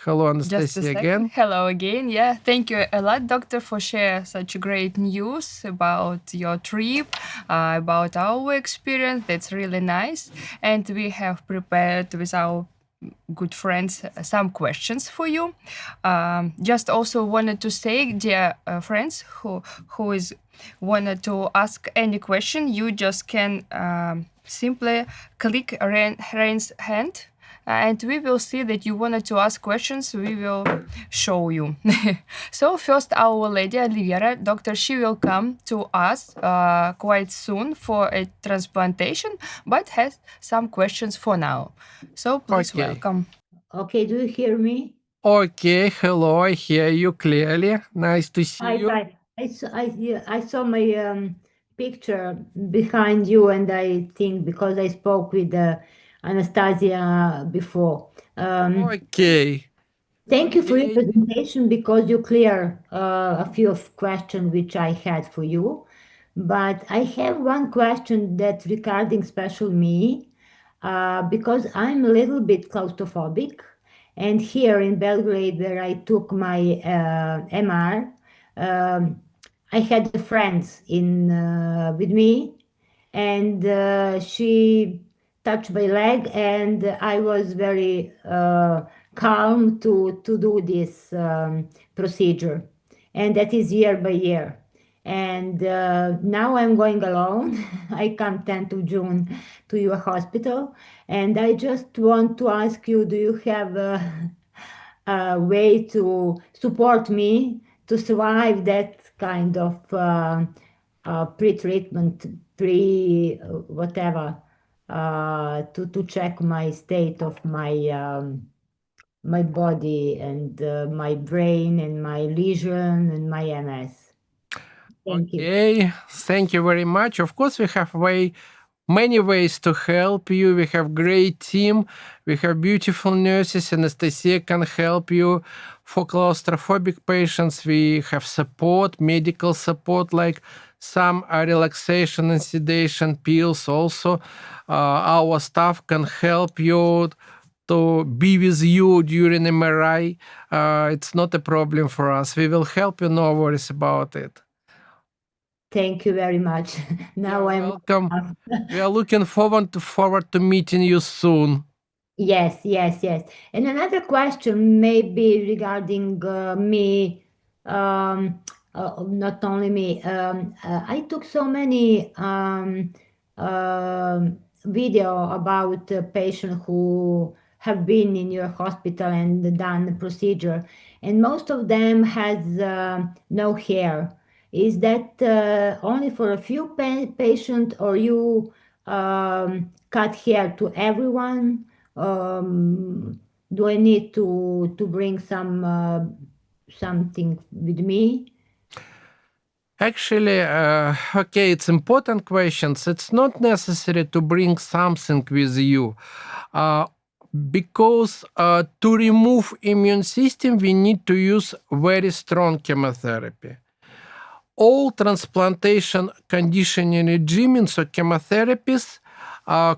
Hello, Just a Anastasia second. again. Hello again. Yeah, thank you a lot, doctor, for sharing such great news about your trip, about our experience. That's really nice. And we have prepared with our good friends some questions for you. Just also wanted to say, dear friends, who is wanted to ask any question, you just can simply click raise hand, and we will see that you wanted to ask questions. We will show you. So first, our lady Olivera, doctor, she will come to us quite soon for a transplantation, but has some questions for now. So please Okay. welcome. Okay, do you hear me? Okay, hello, I hear you clearly. Nice to see you. I saw my picture behind you, and I think because I spoke with Anastasia before. Okay. Thank you for your Okay. presentation because you clear a few of questions which I had for you. But I have one question that regarding special me, because I'm a little bit claustrophobic. And here in Belgrade, where I took my MR, I had friends in with me, and she touched my leg, and I was very calm to do this procedure, and that is year by year. And now I'm going alone. I come 10th of June to your hospital, and I just want to ask you, do you have a way to support me to survive that kind of pre-treatment, whatever, to check my state of my body and my brain and my lesion and my MS. Thank you. Okay, thank you very much. Of course, we have many ways to help you. We have great team. We have beautiful nurses. Anastasia can help you. For claustrophobic patients, we have support, medical support, like some relaxation and sedation pills. Also, our staff can help you to be with you during MRI. It's not a problem for us. We will help you. No worries about it. Thank you very much. Now You're welcome. We are looking forward to meeting you soon. Yes. And another question maybe regarding me, not only me. I took so many video about patients who have been in your hospital and done the procedure, and most of them has no hair. Is that only for a few patients, or you cut hair to everyone? Do I need to bring something with me? Actually, okay, it's important questions. It's not necessary to bring something with you. Because to remove immune system, we need to use very strong chemotherapy. All transplantation conditioning regimens or chemotherapies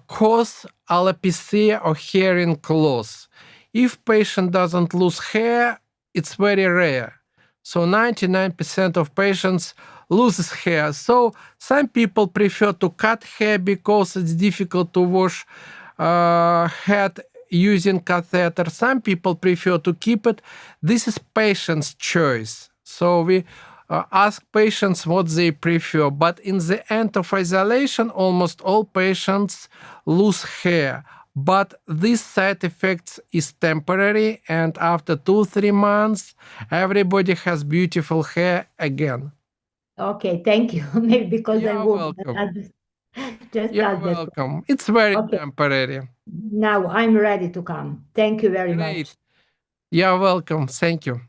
cause alopecia or hair loss. If patient doesn't lose hair, it's very rare. So 99% of patients loses hair. So some people prefer to cut hair because it's difficult to wash head using catheter. Some people prefer to keep it. This is patient's choice. So we ask patients what they prefer. But in the end of isolation, almost all patients lose hair. But this side effects is temporary, and after 2-3 months, everybody has beautiful hair again. Okay, thank you. Maybe because I You're will welcome. just You're cut that. welcome. It's very Okay. temporary. Now I'm ready to come. Thank you very Great. much. You're welcome. Thank you.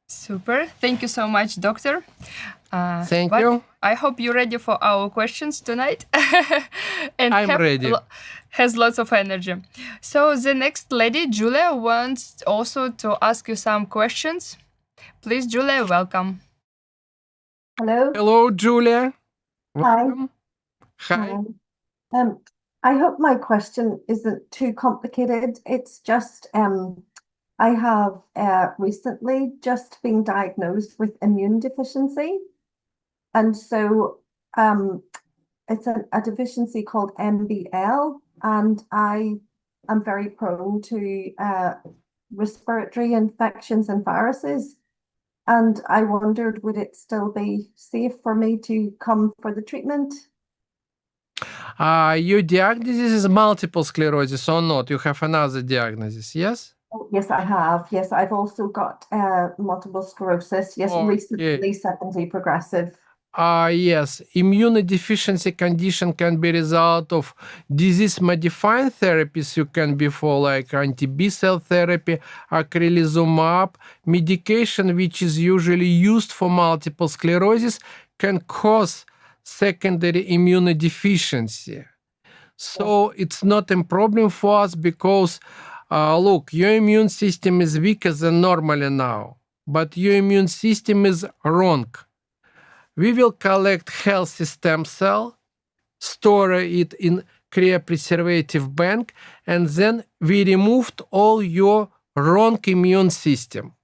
Super. Thank you so much, doctor. Thank you. I hope you're ready for our questions tonight. And I'm ready. Has lots of energy. So the next lady, Julia, wants also to ask you some questions. Please, Julia, welcome. Hello. Hello, Julia. Hi. Welcome. Hi. I hope my question isn't too complicated. It's just I have recently just been diagnosed with immune deficiency. And so it's a deficiency called MBL, and I am very prone to respiratory infections and viruses. And I wondered, would it still be safe for me to come for the treatment? Your diagnosis is multiple sclerosis or not? You have another diagnosis, yes? Oh, yes, I have. Yes, I've also got multiple sclerosis. Yes, Okay. recently secondary progressive. Yes, immunodeficiency condition can be result of disease-modifying therapies you can be for, like anti-B cell therapy, acrelizumab, medication which is usually used for multiple sclerosis can cause secondary immunodeficiency. So it's not a problem for us because, look, your immune system is weaker than normally now, but your immune system is wrong. We will collect healthy stem cell, store it in cryopreservative bank, and then we removed all your wrong immune system.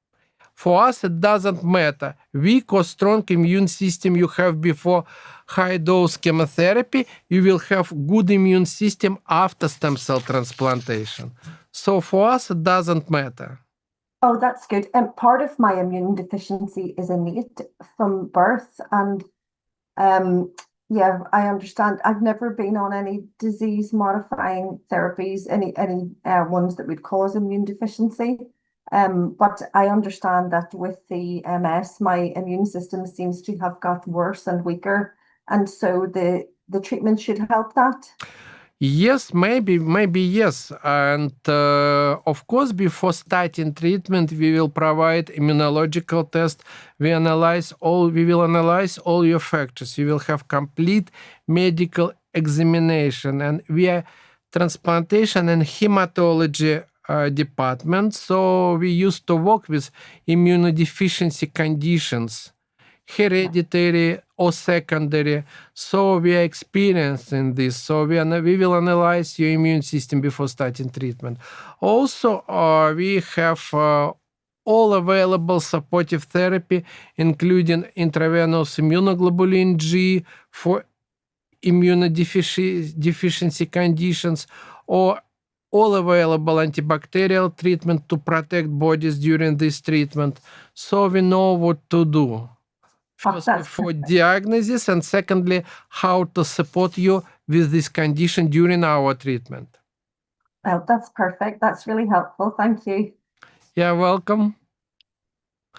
For us, it doesn't matter. Weak or strong immune system you have before high-dose chemotherapy, you will have good immune system after stem cell transplantation. So for us, it doesn't matter. Oh, that's good. And part of my immune deficiency is innate from birth. And yeah, I understand. I've never been on any disease-modifying therapies, any ones that would cause immune deficiency. But I understand that with the MS, my immune system seems to have got worse and weaker. And so the treatment should help that. Yes, maybe yes. And of course, before starting treatment, we will provide immunological test. We will analyze all your factors. You will have complete medical examination. And we are transplantation and hematology department. So we used to work with immunodeficiency conditions, hereditary or secondary. So we are experienced in this. So we will analyze your immune system before starting treatment. Also, we have all available supportive therapy, including intravenous immunoglobulin G for immunodeficiency conditions, or all available antibacterial treatment to protect bodies during this treatment. So we know what to do. Firstly, for diagnosis, and secondly, how to support you with this condition during our treatment. Oh, that's perfect. That's really helpful. Thank you. You're welcome.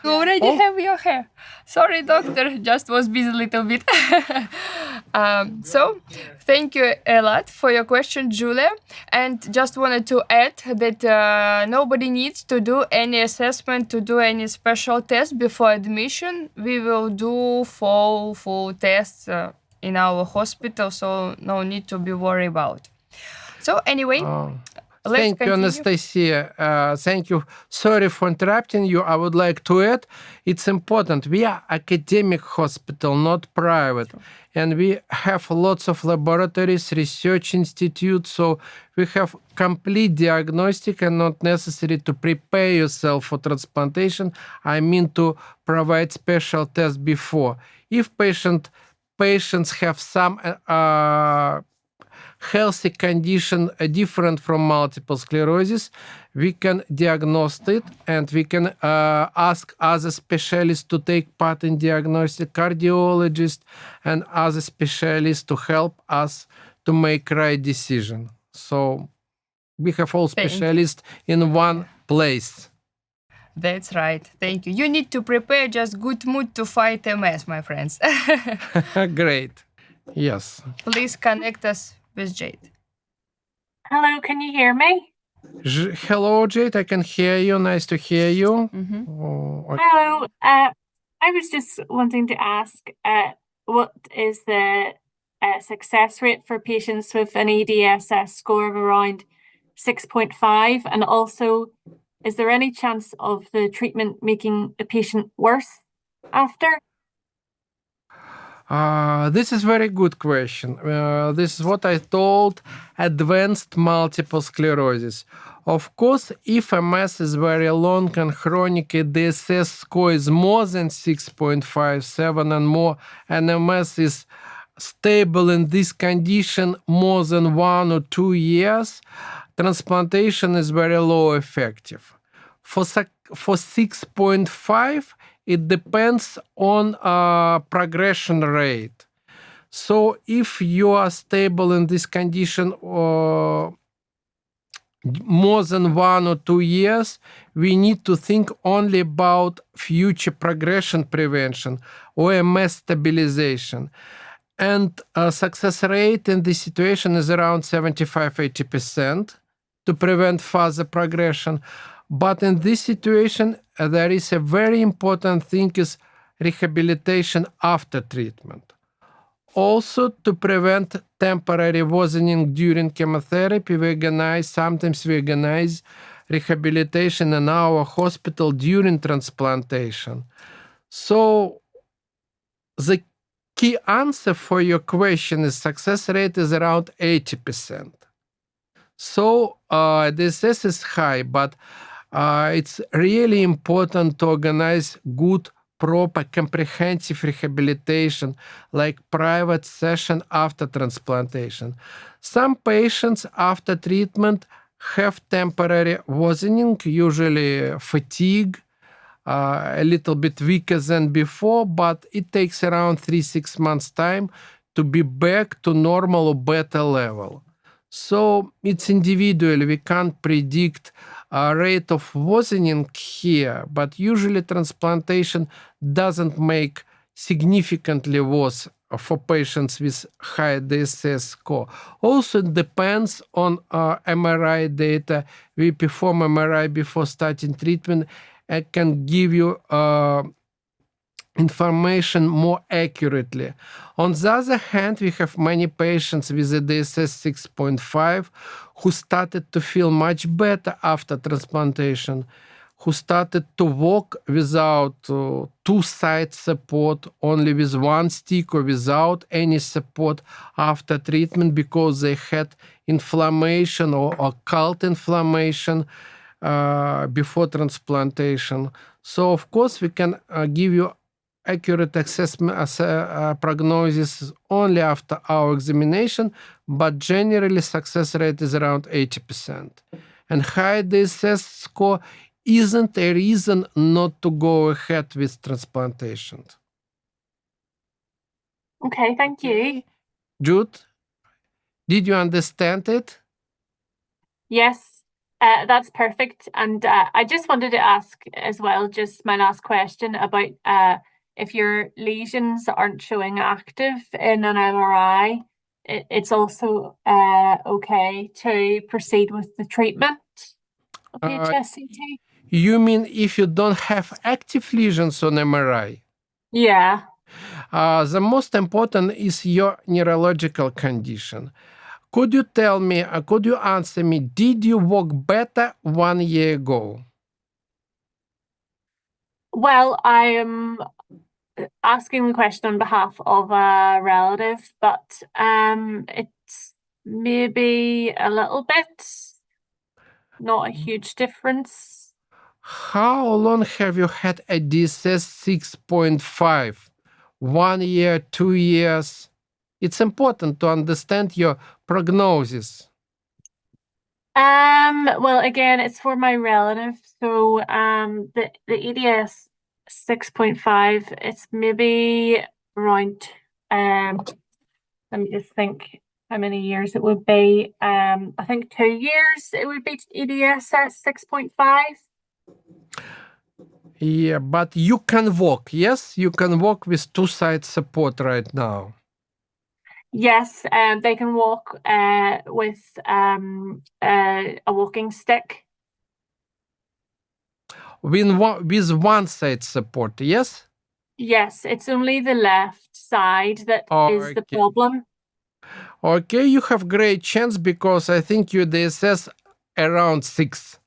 You already have your hair. Sorry, doctor, just was busy a little bit. So, thank you a lot for your question, Julia. And just wanted to add that nobody needs to do any assessment, to do any special test before admission. We will do full tests in our hospital, so no need to be worried about. So anyway, thank you, Anastasia. Thank you. Sorry for interrupting you. I would like to add, it's important. We are academic hospital, not private. And we have lots of laboratories, research institutes. So we have complete diagnostic and not necessary to prepare yourself for transplantation. I mean to provide special tests before. If patients have some healthy condition different from multiple sclerosis, we can diagnose it, and we can ask other specialists to take part in diagnostic, cardiologists and other specialists to help us to make right decision. So we have all specialists in one place. That's right. Thank you. You need to prepare just good mood to fight MS, my friends. Great. Yes. Please connect us with Jade. Hello, can you hear me? Hello, Jade. I can hear you. Nice to hear you. Okay. Hello. I was just wanting to ask, what is the success rate for patients with an EDSS score of around 6.5? And also, is there any chance of the treatment making a patient worse after? This is very good question. This is what I told advanced multiple sclerosis. Of course, if MS is very long and chronic, EDSS score is more than 6.57 and more, and MS is stable in this condition more than 1 or 2 years, transplantation is very low effective. For 6.5, it depends on progression rate. So if you are stable in this condition more than 1 or 2 years, we need to think only about future progression prevention or MS stabilization. And success rate in this situation is around 75-80% to prevent further progression. But in this situation, there is a very important thing is rehabilitation after treatment. Also, to prevent temporary worsening during chemotherapy, sometimes we organize rehabilitation in our hospital during transplantation. So the key answer for your question is success rate is around 80%. So this is high, but it's really important to organize good, proper, comprehensive rehabilitation, like private session after transplantation. Some patients after treatment have temporary worsening, usually fatigue, a little bit weaker than before, but it takes around 3-6 months time to be back to normal or better level. So it's individual. We can't predict a rate of worsening here, but usually transplantation doesn't make significantly worse for patients with high EDSS score. Also, it depends on MRI data. We perform MRI before starting treatment and can give you information more accurately. On the other hand, we have many patients with EDSS 6.5 who started to feel much better after transplantation, who started to walk without two-side support, only with one stick or without any support after treatment because they had inflammation or occult inflammation before transplantation. So, of course, we can give you accurate assessment prognosis only after our examination, but generally success rate is around 80%. And high EDSS score isn't a reason not to go ahead with transplantation. Okay, thank you. Jude, did you understand it? Yes, that's perfect. And I just wanted to ask as well, just my last question about if your lesions aren't showing active in an MRI, it's also okay to proceed with the treatment of HSCT? You mean if you don't have active lesions on MRI? Yeah. The most important is your neurological condition. Could you tell me, could you answer me, did you walk better 1 year ago? Well, I am asking the question on behalf of a relative, but it's maybe a little bit, not a huge difference. How long have you had a EDSS 6.5? 1 year, 2 years? It's important to understand your prognosis. Well, again, it's for my relative. So the EDS 6.5, it's maybe around let me just think how many years it would be. I think 2 years it would be EDS at 6.5. Yeah, but you can walk, yes? You can walk with two-side support right now. Yes, they can walk with a walking stick. With one-side support, yes? Yes, it's only the left side that is the problem. Okay, you have great chance because I think your EDSS around 6.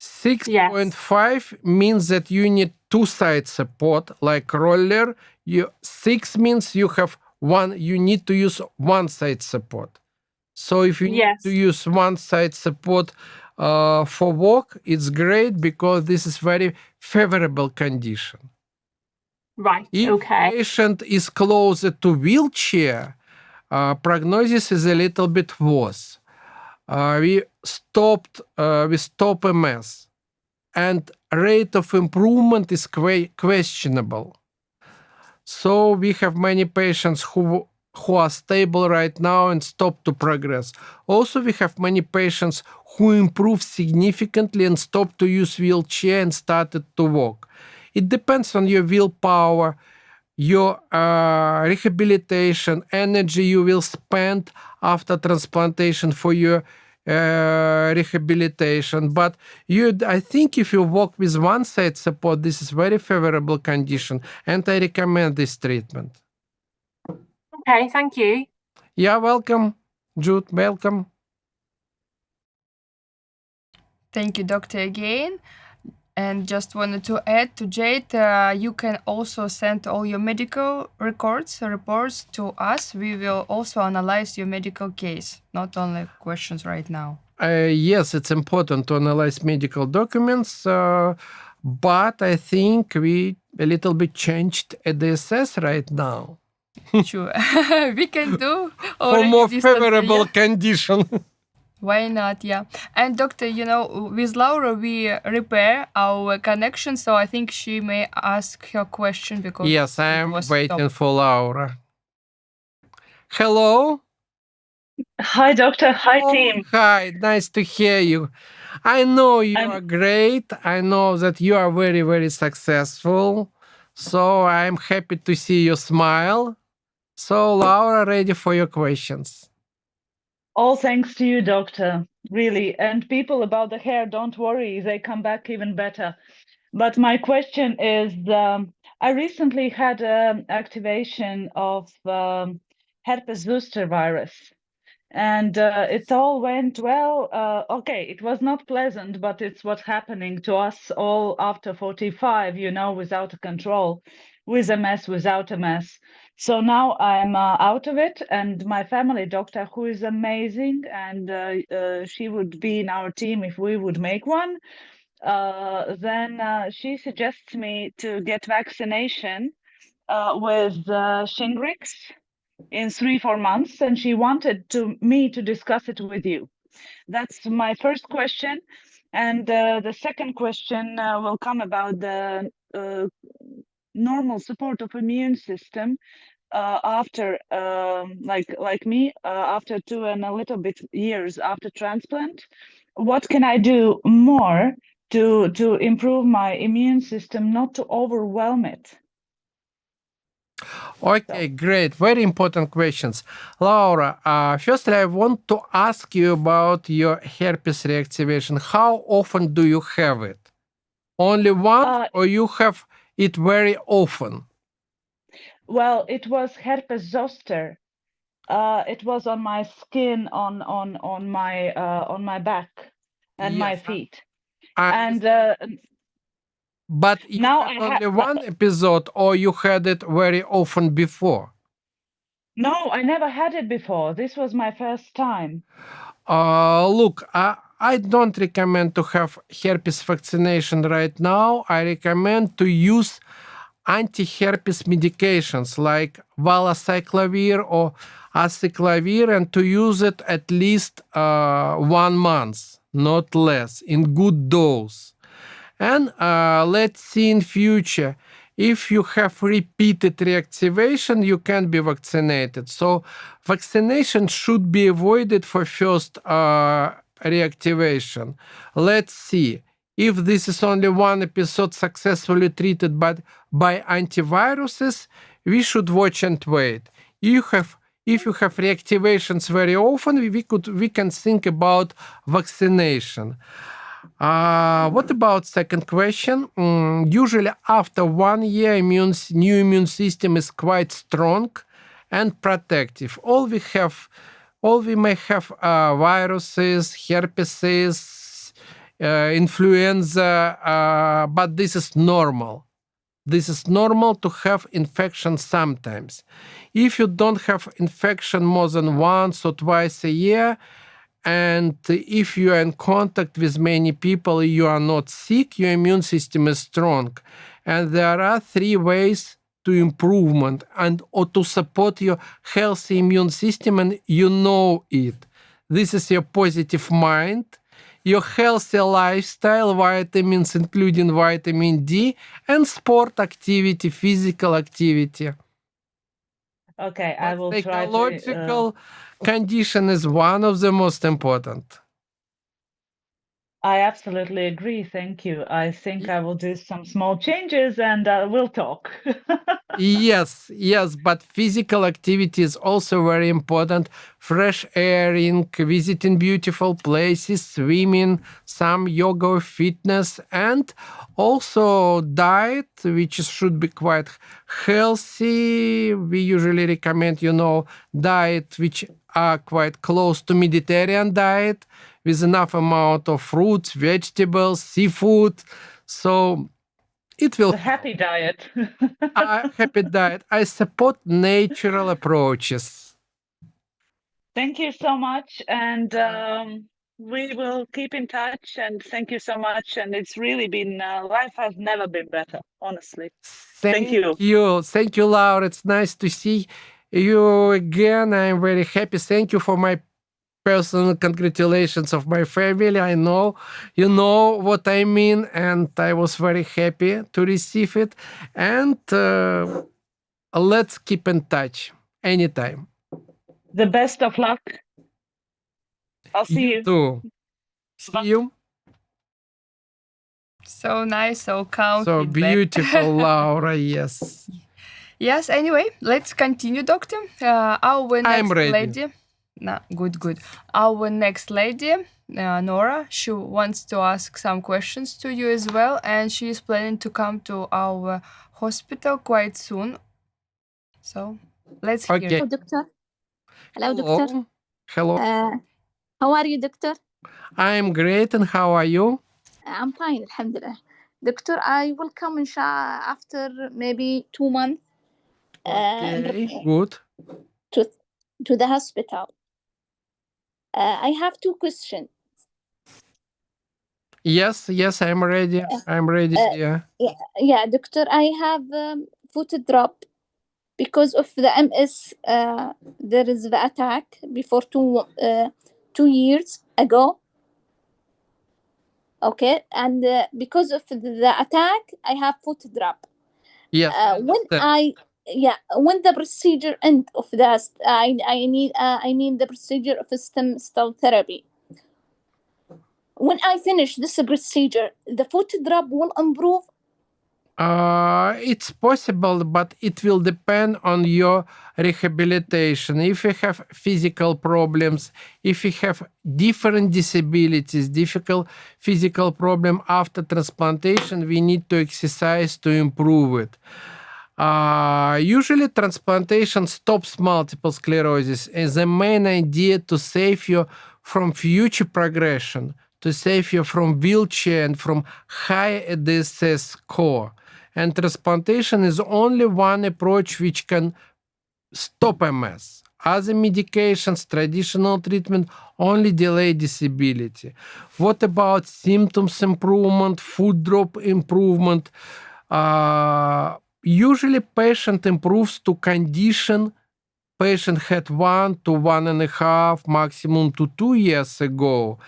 6.5 means that you need two-side support like roller. 6 means you need to use one side support. So if you need to use one side support for walk, it's great because this is very favorable condition. Right. If patient is closer to wheelchair, prognosis is a little bit worse. We stop MS, and rate of improvement is questionable. So we have many patients who are stable right now and stop to progress. Also, we have many patients who improve significantly and stop to use wheelchair and started to walk. It depends on your willpower, your rehabilitation, energy you will spend after transplantation for your rehabilitation. But I think if you walk with one side support, this is very favorable condition, and I recommend this treatment. Okay, thank you. Yeah, welcome, Jude, welcome. Thank you, doctor, again. And just wanted to add to Jade, you can also send all your medical reports to us. We will also analyze your medical case, not only questions right now. Yes, it's important to analyze medical documents, but I think we a little bit changed EDSS right now. Sure, we can do for more favorable condition. Why not? Yeah. And doctor, with Laura, we repair our connection, so I think she may ask her question because... Yes, I am waiting for Laura. Hello? Hi, doctor. Hi, team. Hi, nice to hear you. I know you are great. I know that you are very, very successful. So I'm happy to see you smile. So, Laura, ready for your questions. All thanks to you, doctor, really. And people about the hair, don't worry, they come back even better. But my question is, I recently had activation of herpes zoster virus. And it all went well. Okay, it was not pleasant, but it's what's happening to us all after 45, without control, with MS, without MS. So now I'm out of it, and my family doctor, who is amazing, and she would be in our team if we would make one, then she suggests me to get vaccination with Shingrix in 3-4 months, and she wanted me to discuss it with you. That's my first question. And the second question will come about the normal support of immune system after, like me, after 2 and a little bit years after transplant. What can I do more to improve my immune system, not to overwhelm it? Okay, great. Very important questions. Laura, firstly, I want to ask you about your herpes reactivation. How often do you have it? Only once, or you have it very often? Well, it was herpes zoster. It was on my skin, on my back and my feet. But you now had only one episode, or you had it very often before? No, I never had it before. This was my first time. Look, I don't recommend to have herpes vaccination right now. I recommend to use anti-herpes medications like valacyclovir or acyclovir, and to use it at least 1 month, not less, in good dose. And let's see in future, if you have repeated reactivation, you can be vaccinated. So vaccination should be avoided for first reactivation. Let's see. If this is only one episode successfully treated by antiviruses, we should watch and wait. If you have reactivations very often, we can think about vaccination. What about second question? Usually after 1 year, new immune system is quite strong and protective. All we may have viruses, herpeses, influenza, but this is normal. This is normal to have infection sometimes. If you don't have infection more than once or twice a year, and if you are in contact with many people, you are not sick, your immune system is strong. And there are 3 ways to improvement and or to support your healthy immune system, and you know it. This is your positive mind, your healthy lifestyle, vitamins including vitamin D, and sport activity, physical activity. Okay, I will try to. Psychological condition is one of the most important. I absolutely agree. Thank you. I think I will do some small changes and we'll talk. Yes, but physical activity is also very important. Fresh airing, visiting beautiful places, swimming, some yoga or fitness, and also diet, which should be quite healthy. We usually recommend, diet which are quite close to Mediterranean diet with enough amount of fruits, vegetables, seafood. So it will The happy diet. happy diet. I support natural approaches. Thank you so much. And we will keep in touch. And thank you so much. And it's really been, life has never been better, honestly. Thank you. Thank you, Laura. It's nice to see you again. I'm very happy. Thank you for my personal congratulations of my family. I know you know what I mean, and I was very happy to receive it. And let's keep in touch anytime. The best of luck. I'll see you. Too. See you. So nice, so calm. So feedback. beautiful, Laura. Yes. Yes. Anyway, let's continue, doctor. Our next I'm ready. lady. No, good. Our next lady, Nora, she wants to ask some questions to you as well, and she is planning to come to our hospital quite soon. So let's hear. Okay. it. Hello, doctor. Hello, doctor. Hello. How are you, doctor? I'm great, and how are you? I'm fine, alhamdulillah. Doctor, I will come after maybe 2 months Okay, good. to the hospital. I have 2 questions. Yes, I'm ready. I'm ready. Yeah, doctor, I have foot drop because of the MS. There is the attack before 2 years ago. Okay, and because of the attack, I have foot drop. Yes. When the procedure end of that, I mean the procedure of stem cell therapy. When I finish this procedure, the foot drop will improve. It's possible, but it will depend on your rehabilitation. If you have physical problems, if you have different disabilities, difficult physical problem after transplantation, we need to exercise to improve it. Usually transplantation stops multiple sclerosis, and the main idea to save you from future progression, to save you from wheelchair and from high EDSS score. And transplantation is only one approach which can stop MS. Other medications, traditional treatment only delay disability. What about symptoms improvement, foot drop improvement? Usually patient improves to condition patient had 1 to 1.5, maximum to 2 years ago.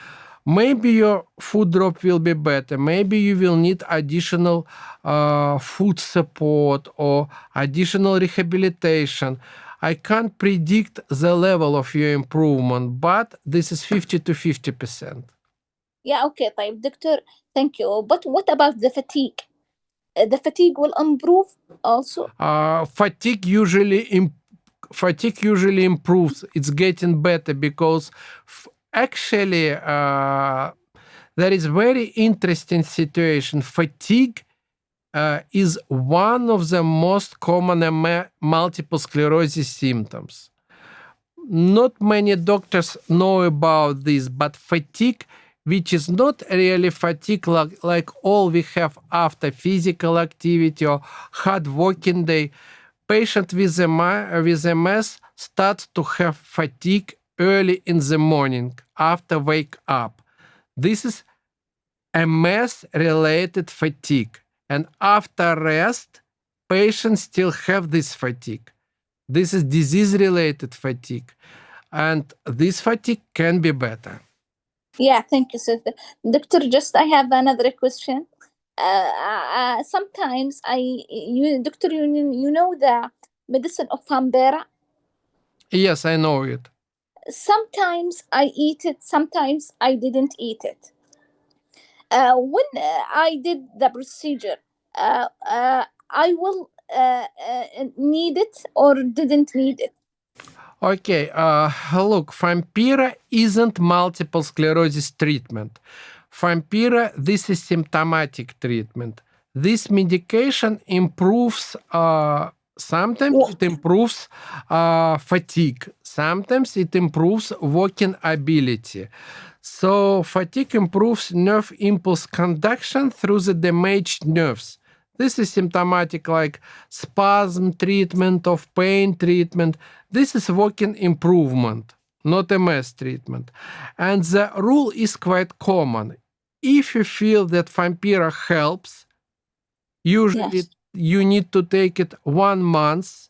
Maybe your foot drop will be better. Maybe you will need additional foot support or additional rehabilitation. I can't predict the level of your improvement, but this is 50 to 50%. Yeah, okay, طيب, doctor, thank you. But what about the fatigue? The fatigue will improve also? Fatigue usually improves. It's getting better because actually, there is very interesting situation. Fatigue is one of the most common multiple sclerosis symptoms. Not many doctors know about this, but fatigue which is not really fatigue like all we have after physical activity or hard working day. Patient with MS starts to have fatigue early in the morning after wake up. This is MS-related fatigue. And after rest, patients still have this fatigue. This is disease-related fatigue. And this fatigue can be better. Yeah, thank you, sir. Doctor, just I have another question. Sometimes Doctor, you know the medicine of Fambera? Yes, I know it. Sometimes I eat it, sometimes I didn't eat it. When I did the procedure, I will need it or didn't need it. Okay, look, Fampira isn't multiple sclerosis treatment. Fampira, this is symptomatic treatment. This medication improves, sometimes it improves fatigue. Sometimes it improves walking ability. So fatigue improves nerve impulse conduction through the damaged nerves. This is symptomatic like spasm treatment, of pain treatment. This is walking improvement, not MS treatment. And the rule is quite common. If you feel that Fampira helps, usually you need to take it 1 month,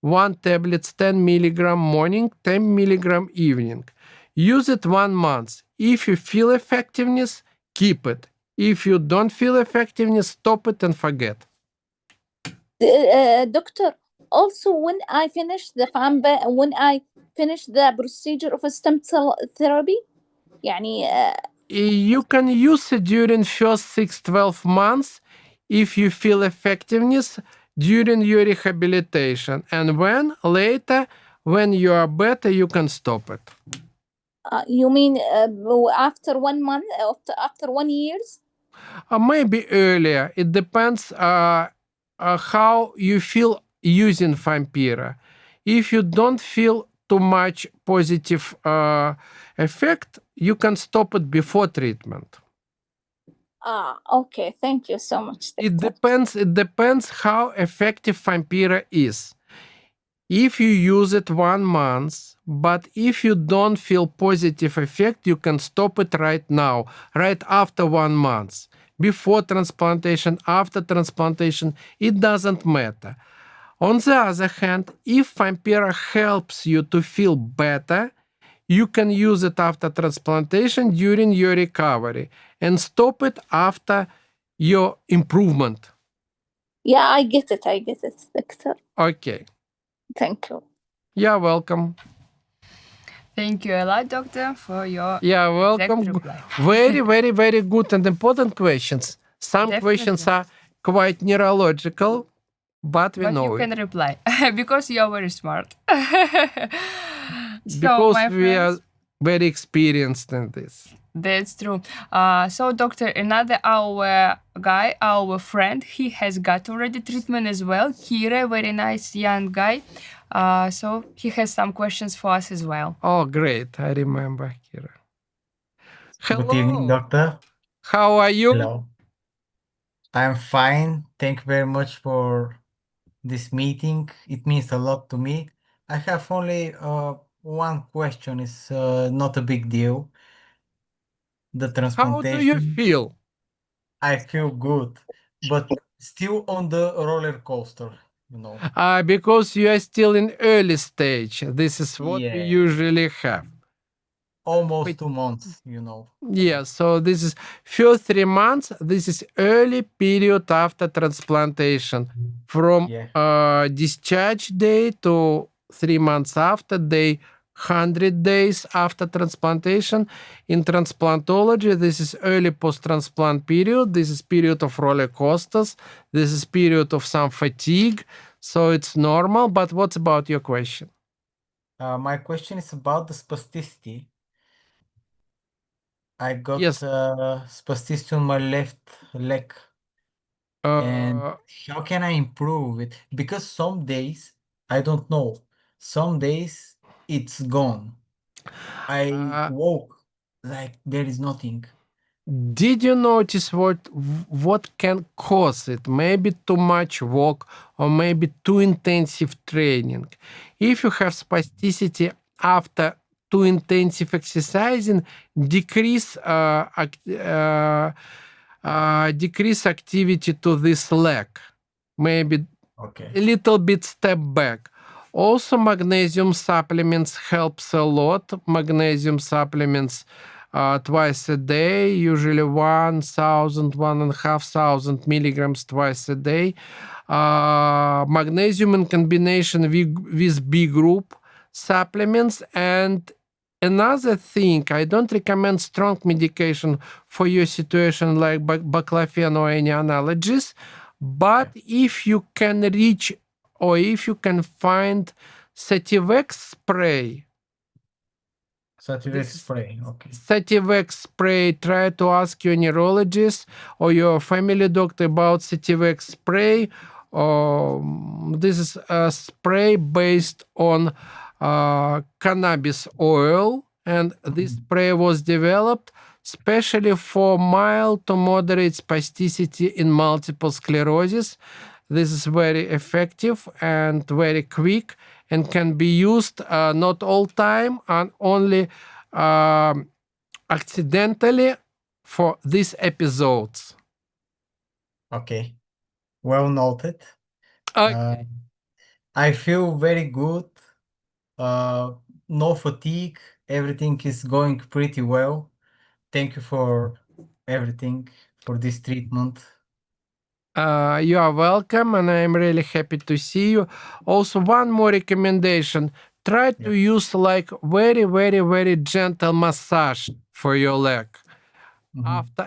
1 tablet, 10 milligram morning, 10 milligram evening. Use it 1 month. If you feel effectiveness, keep it. If you don't feel effectiveness, stop it and forget. Doctor, also when I finish the procedure of a stem cell therapy, you can use it during first 6-12 months if you feel effectiveness during your rehabilitation, and when later, when you are better, you can stop it. You mean after 1 month, after 1 year? Maybe earlier. It depends how you feel using Fampira. If you don't feel too much positive effect, you can stop it before treatment. Okay. Thank you so much. It depends how effective Fampira is. If you use it 1 month, but if you don't feel positive effect, you can stop it right now, right after 1 month. Before transplantation, after transplantation, it doesn't matter. On the other hand, if Fampira helps you to feel better, you can use it after transplantation during your recovery and stop it after your improvement. Yeah, I get it, doctor. Okay. Thank you. You're welcome. Thank you a lot, doctor, for your welcome. reply. Very, very, very good and important questions. Some Definitely. questions are quite neurological, but we know you can reply because you are very smart. Because we are very experienced in this. That's true. So, doctor, another our friend, he has got already treatment as well. Kira, very nice young guy. So he has some questions for us as well. Oh, great. I remember Kira. Hello. Good evening, doctor. How are you? Hello. I'm fine. Thank you very much for this meeting. It means a lot to me. I have only one question. It's not a big deal. The transplantation. How do you feel? I feel good, but still on the roller coaster, you know. Because you are still in early stage. This is what we usually have. Almost 2 months, you know. Yeah, so this is first 3 months. This is early period after transplantation, from discharge day to 3 months after day, 100 days after transplantation. In transplantology, this is early post-transplant period. This is period of roller coasters. This is period of some fatigue. So it's normal. But what about your question? My question is about the spasticity. I got spasticity on my left leg. And how can I improve it? Because some days, I don't know, some days it's gone. I woke like there is nothing. Did you notice what can cause it? Maybe too much work or maybe too intensive training. If you have spasticity after too intensive exercising, decrease activity to this leg. Maybe Okay. a little bit step back. Also, magnesium supplements helps a lot. Magnesium supplements twice a day, usually 1,000, 1,500 milligrams twice a day. Magnesium in combination with B group supplements. And another thing, I don't recommend strong medication for your situation like baclofen or any analogies, but if you can reach or if you can find Sativex spray, Sativex spray. Okay. Sativex spray, try to ask your neurologist or your family doctor about Sativex spray. This is a spray based on cannabis oil, and this spray was developed especially for mild to moderate spasticity in multiple sclerosis. This is very effective and very quick and can be used not all time and only accidentally for these episodes. Okay. Well noted. Okay. I feel very good. No fatigue. Everything is going pretty well. Thank you for everything, for this treatment. You are welcome, and I'm really happy to see you. Also, one more recommendation. Try to use like very, very, very gentle massage for your leg,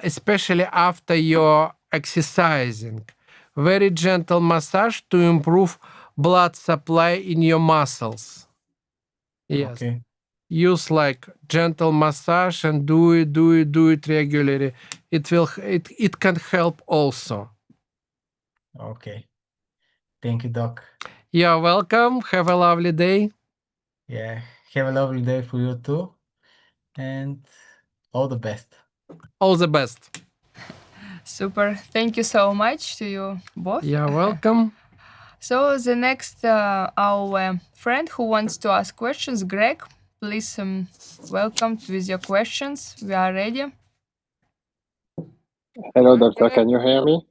especially after you're exercising. Very gentle massage to improve blood supply in your muscles. Yes. Okay. Use like gentle massage and do it regularly. It can help also. Okay. Thank you, Doc. You're welcome. Have a lovely day. Yeah. Have a lovely day for you too. And all the best. All the best. Super. Thank you so much to you both. You're welcome. So the next, our friend who wants to ask questions, Greg, please welcome with your questions. We are ready. Hello, doctor. Can you hear me?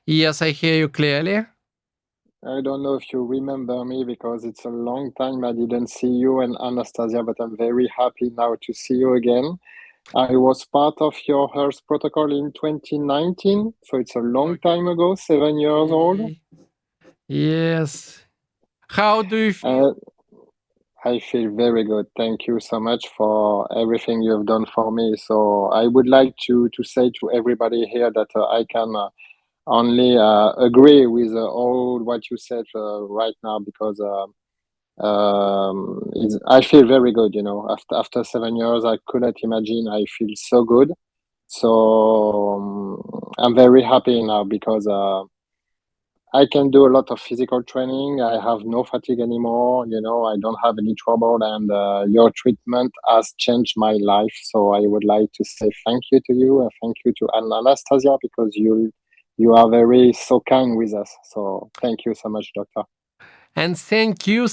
Yes, I hear you clearly. I don't know if you remember me because it's a long time I didn't see you and Anastasia, but I'm very happy now to see you again. I was part of your HERS protocol in 2019, so it's a long time ago, 7 years old. Yes. How do you feel? I feel very good. Thank you so much for everything you've done for me. So I would like to say to everybody here that I can only agree with all what you said right now because I feel very good. You know, after 7 years, I couldn't imagine. I feel so good. So I'm very happy now because I can do a lot of physical training. I have no fatigue anymore. You know, I don't have any trouble, and your treatment has changed my life. So I would like to say thank you to you and thank you to Anastasia because you are very so kind with us. So thank you so much, doctor. And thank you.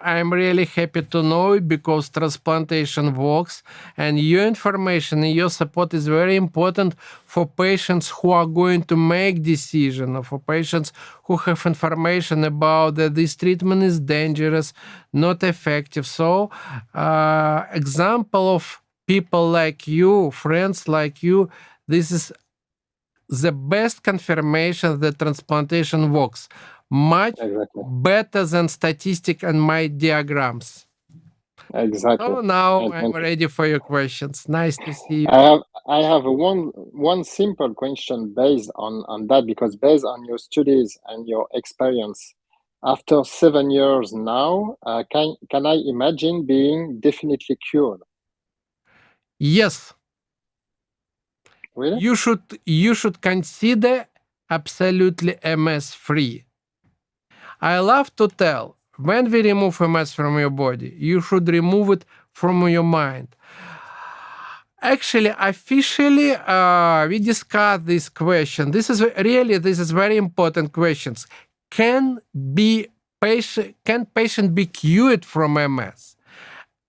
I'm really happy to know it because transplantation works, and your information and your support is very important for patients who are going to make decision, or for patients who have information about that this treatment is dangerous, not effective. So, example of people like you, friends like you, this is the best confirmation that transplantation works. Much better than statistic and my diagrams. Exactly. So now I'm ready for your questions. Nice to see you. I have one simple question based on that because based on your studies and your experience, after 7 years now, can I imagine being definitely cured? Yes. Really? You should consider absolutely MS free. I love to tell, when we remove MS from your body, you should remove it from your mind. Actually, officially, we discussed this question. This is very important questions. Can patient be cured from MS?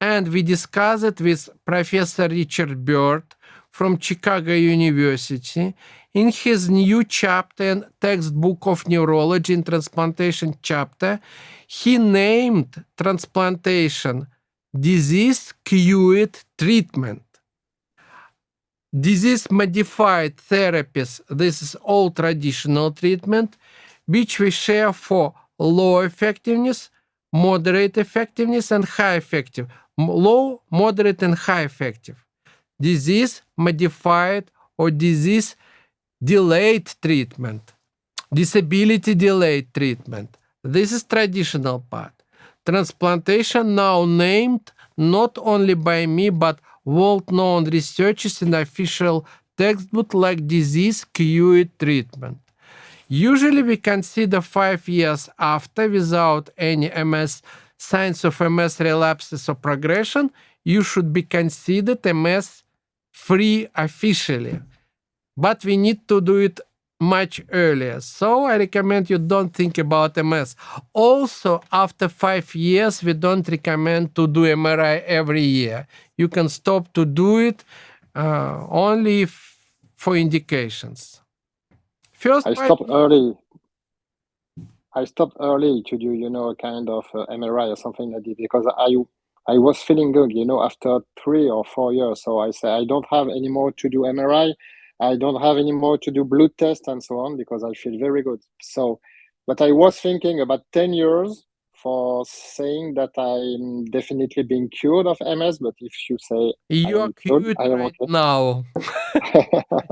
And we discussed it with Professor Richard Bird from Chicago University in his new chapter and textbook of neurology in transplantation chapter. He named transplantation disease-cured treatment. Disease-modified therapies, this is all traditional treatment, which we share for low effectiveness, moderate effectiveness, and high effective. Low, moderate, and high effective. Disease-modified or disease-delayed treatment. Disability-delayed treatment. This is traditional part. Transplantation now named not only by me, but world-known researchers in official textbook like disease-cured treatment. Usually we consider 5 years after without any MS signs of MS relapses or progression, you should be considered MS-free officially. But we need to do it much earlier. So I recommend you don't think about MS. Also, after 5 years, we don't recommend to do MRI every year. You can stop to do it only for indications. First, I stopped early to do, a kind of MRI or something like that because I was feeling good, after 3 or 4 years. So I say I don't have any more to do MRI. I don't have any more to do blood tests and so on because I feel very good. So, but I was thinking about 10 years for saying that I'm definitely being cured of MS. But if you say you're cured right now.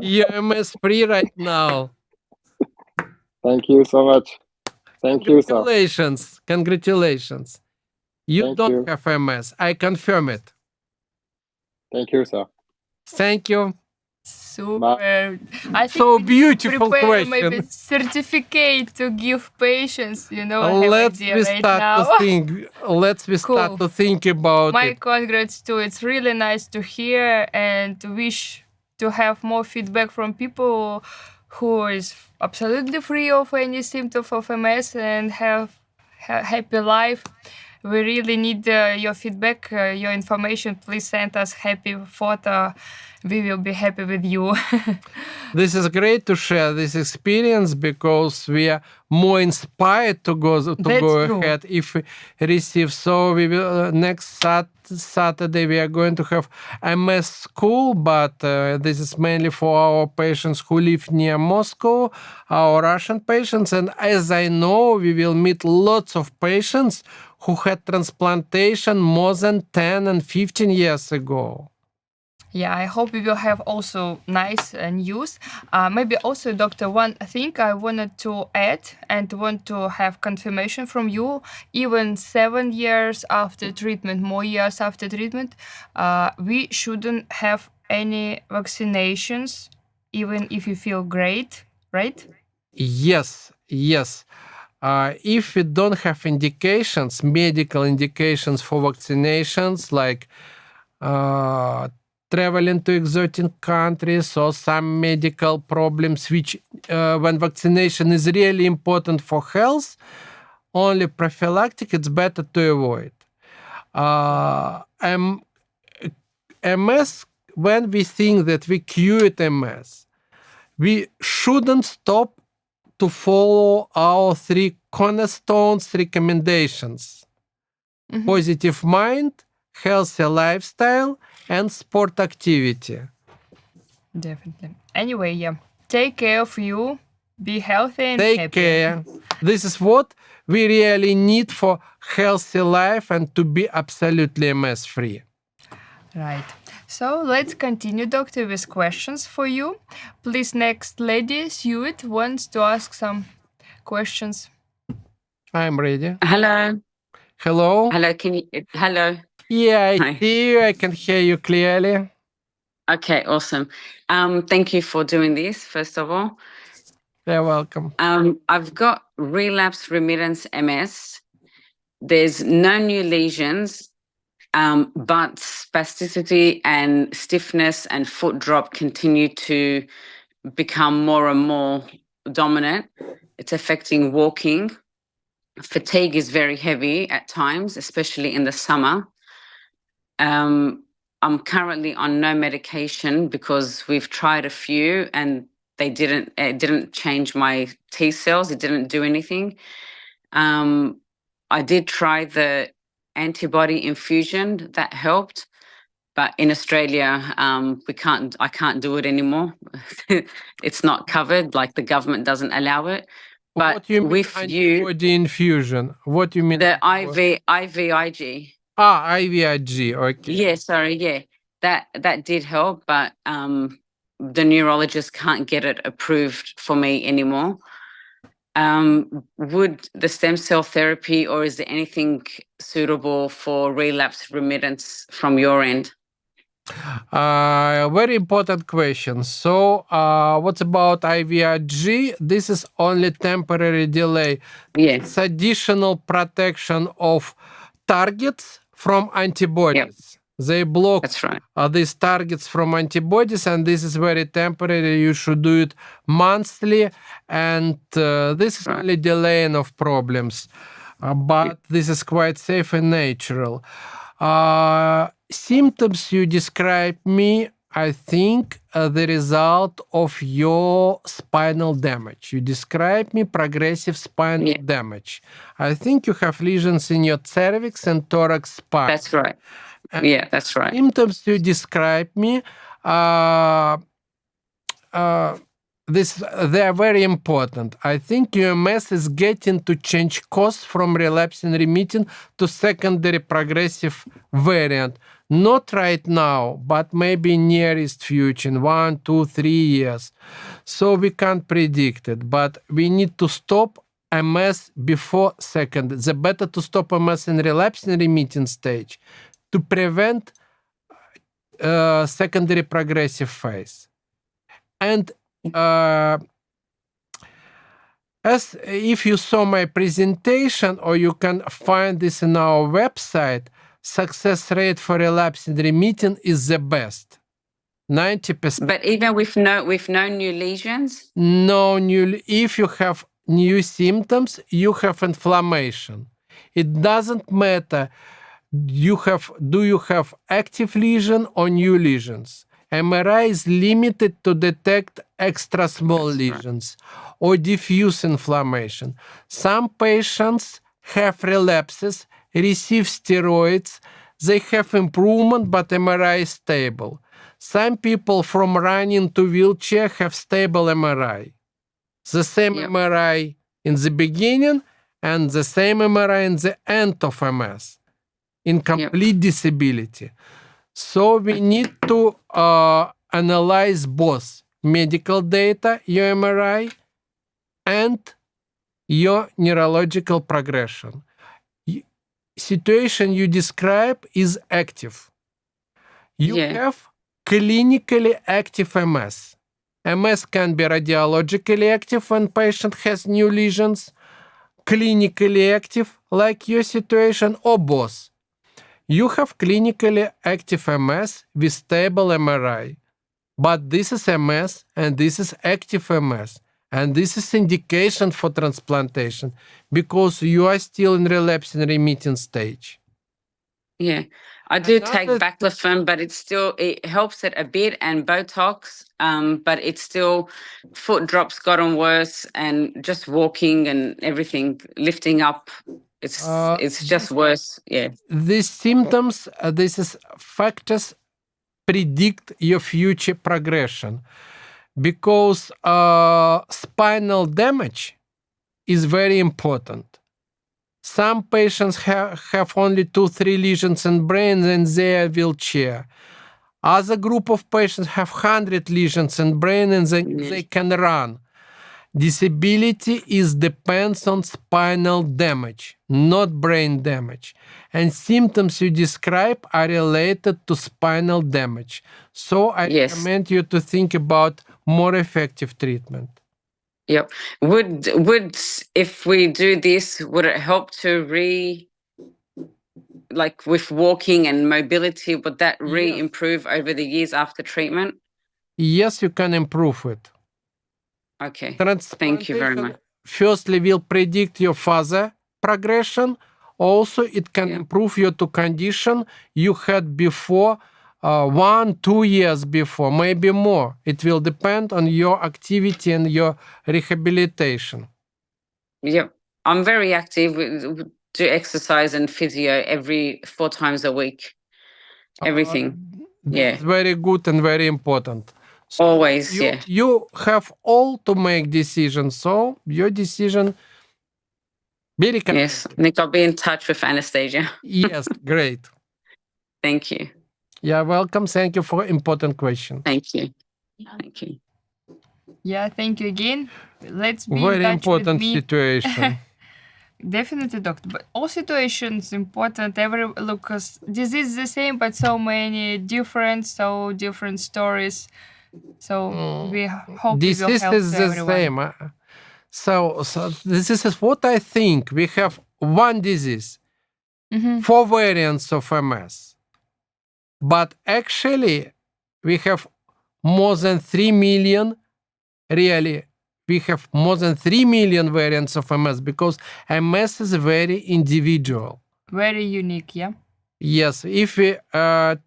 You're MS-free right now. Thank you so much. Thank you, sir. Congratulations. You don't have MS. I confirm it. Thank you, sir. Thank you. Super. I think so beautiful question. Maybe certificate to give patients, Let's start to think about My congrats too. It's really nice to hear and wish to have more feedback from people who is absolutely free of any symptoms of MS and have happy life. We really need your feedback, your information. Please send us happy photo. We will be happy with you. This is great to share this experience because we are more inspired to go ahead if we receive. So we will next Saturday we are going to have MS school, but this is mainly for our patients who live near Moscow, our Russian patients. And as I know, we will meet lots of patients who had transplantation more than 10 and 15 years ago. Yeah, I hope we will have also nice news. Maybe also, Doctor, one thing I wanted to add and want to have confirmation from you, even 7 years after treatment, more years after treatment, we shouldn't have any vaccinations, even if you feel great, right? Yes. If we don't have indications, medical indications for vaccinations, like traveling to exotic countries or some medical problems, which when vaccination is really important for health, only prophylactic, it's better to avoid. MS, when we think that we cured MS, we shouldn't stop to follow our 3 cornerstones recommendations. Mm-hmm. Positive mind, healthy lifestyle, and sport activity. Definitely. Anyway, yeah. Take care of you. Be healthy and happy. Take care. This is what we really need for healthy life and to be absolutely MS-free. Right. So let's continue, Doctor, with questions for you. Please, next lady, Hewitt, wants to ask some questions. I'm ready. Hello. Hello. Hello. Yeah, I see you. I can hear you clearly. Okay, awesome. Thank you for doing this, first of all. You're welcome. I've got relapse remittance MS. There's no new lesions. But spasticity and stiffness and foot drop continue to become more and more dominant. It's affecting walking. Fatigue is very heavy at times, especially in the summer. I'm currently on no medication because we've tried a few and it didn't change my T cells. It didn't do anything. I did try the antibody infusion, that helped, but in Australia, I can't do it anymore. It's not covered, like the government doesn't allow it. But what do you mean with antibody infusion? What do you mean? The IVIG. IVIG, okay. Yeah, sorry, yeah. That did help, but the neurologist can't get it approved for me anymore. Would the stem cell therapy, or is there anything suitable for relapse remittance from your end? Very important question. So, what about IVIG? This is only temporary delay. Yeah. It's additional protection of targets from antibodies. Yep. They block That's right. these targets from antibodies, and this is very temporary. You should do it monthly, and this is Right. only delaying of problems. But this is quite safe and natural. Symptoms you describe me, I think, the result of your spinal damage. You describe me progressive spinal damage. I think you have lesions in your cervix and thorax spine. That's right. And yeah, that's right. Symptoms you describe me, they are very important. I think UMS is getting to change course from relapsing remitting to secondary progressive variant. Not right now, but maybe nearest future, in 1, 2, 3 years. So we can't predict it, but we need to stop MS before second. The better to stop MS in relapsing remitting stage to prevent secondary progressive phase. And as if you saw my presentation, or you can find this in our website, success rate for relapsing remitting is the best, 90%. But even with no new lesions? No new. If you have new symptoms, you have inflammation. It doesn't matter. Do you have active lesion or new lesions? MRI is limited to detect extra small lesions or diffuse inflammation. Some patients have relapses, receive steroids, they have improvement, but MRI is stable. Some people from running to wheelchair have stable MRI. The same MRI in the beginning and the same MRI in the end of MS, in complete disability. So we need to analyze both medical data, your MRI, and your neurological progression. Situation you describe is active. You have clinically active MS. MS can be radiologically active when patient has new lesions, clinically active like your situation, or both. You have clinically active MS with stable MRI, but this is MS and this is active MS, and this is indication for transplantation because you are still in relapsing remitting stage. Yeah, I do take baclofen, but it helps it a bit, and Botox, but it's still, foot drops gotten worse, and just walking and everything, lifting up, it's just worse. Yeah. These symptoms, these factors predict your future progression, because spinal damage is very important. Some patients have only 2-3 lesions in brain and they are wheelchair. Other group of patients have 100 lesions in brain and they can run. Disability depends on spinal damage, not brain damage. And symptoms you describe are related to spinal damage. So I recommend you to think about more effective treatment. Yep. Would if we do this, would it help to like with walking and mobility, would that Yes. re-improve over the years after treatment? Yes, you can improve it. Okay, thank you very much. Firstly, will predict your further progression. Also, it can improve your two condition you had before, 1-2 years before, maybe more. It will depend on your activity and your rehabilitation. Yep, I'm very active. We do exercise and physio every 4 times a week. Everything. That's very good and very important. So Always, you have all to make decisions. So your decision. Very yes, Nick, I'll be in touch with Anastasia. Yes, great. Thank you. You're welcome. Thank you for important question. Thank you. Thank you. Yeah, thank you again. Let's be Very in touch important with me. situation. Definitely, doctor. But all situations important. Every because disease is the same, but so many different stories. So we hope This we will help is to the everyone. same. So this is what I think. We have one disease, 4 variants of MS, but actually we have more than 3 million. Really, we have more than 3 million variants of MS because MS is very individual. Very unique, yeah. Yes, if we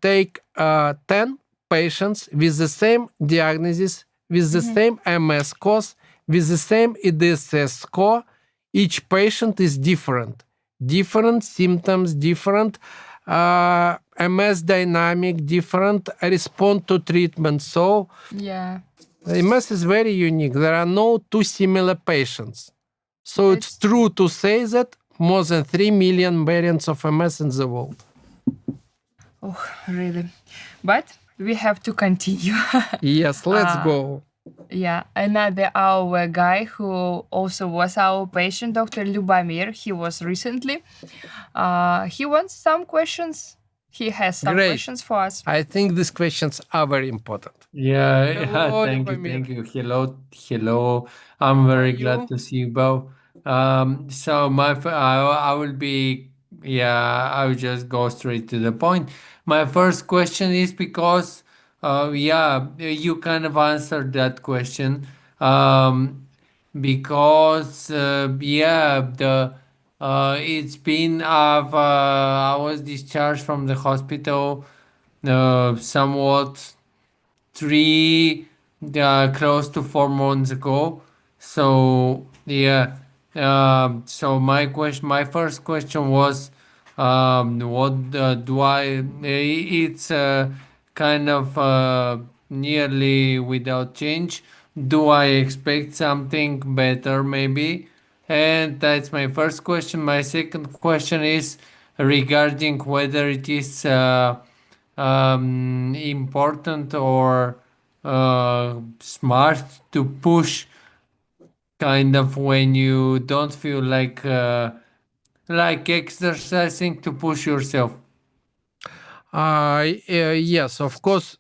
take 10 patients with the same diagnosis, with the same MS cause, with the same EDSS score, each patient is different. Different symptoms, different MS dynamic, different response to treatment. So yeah, MS is very unique. There are no 2 similar patients. So it's true to say that more than 3 million variants of MS in the world. Oh, really? But we have to continue. Yes, let's go. Yeah, another our guy who also was our patient, Dr. Lubomir. He was recently. He wants some questions. He has some questions for us. I think these questions are very important. Yeah, Hello, thank you, Lubomir. thank you. Hello. I'm very glad to see you both. So I will be, I will just go straight to the point. My first question is because, you kind of answered that question. Because, it's been, I was discharged from the hospital, somewhat close to 4 months ago. So so my first question was, what do I? It's kind of nearly without change. Do I expect something better, maybe? And that's my first question. My second question is regarding whether it is important or smart to push kind of when you don't feel like exercising, to push yourself. Yes, of course,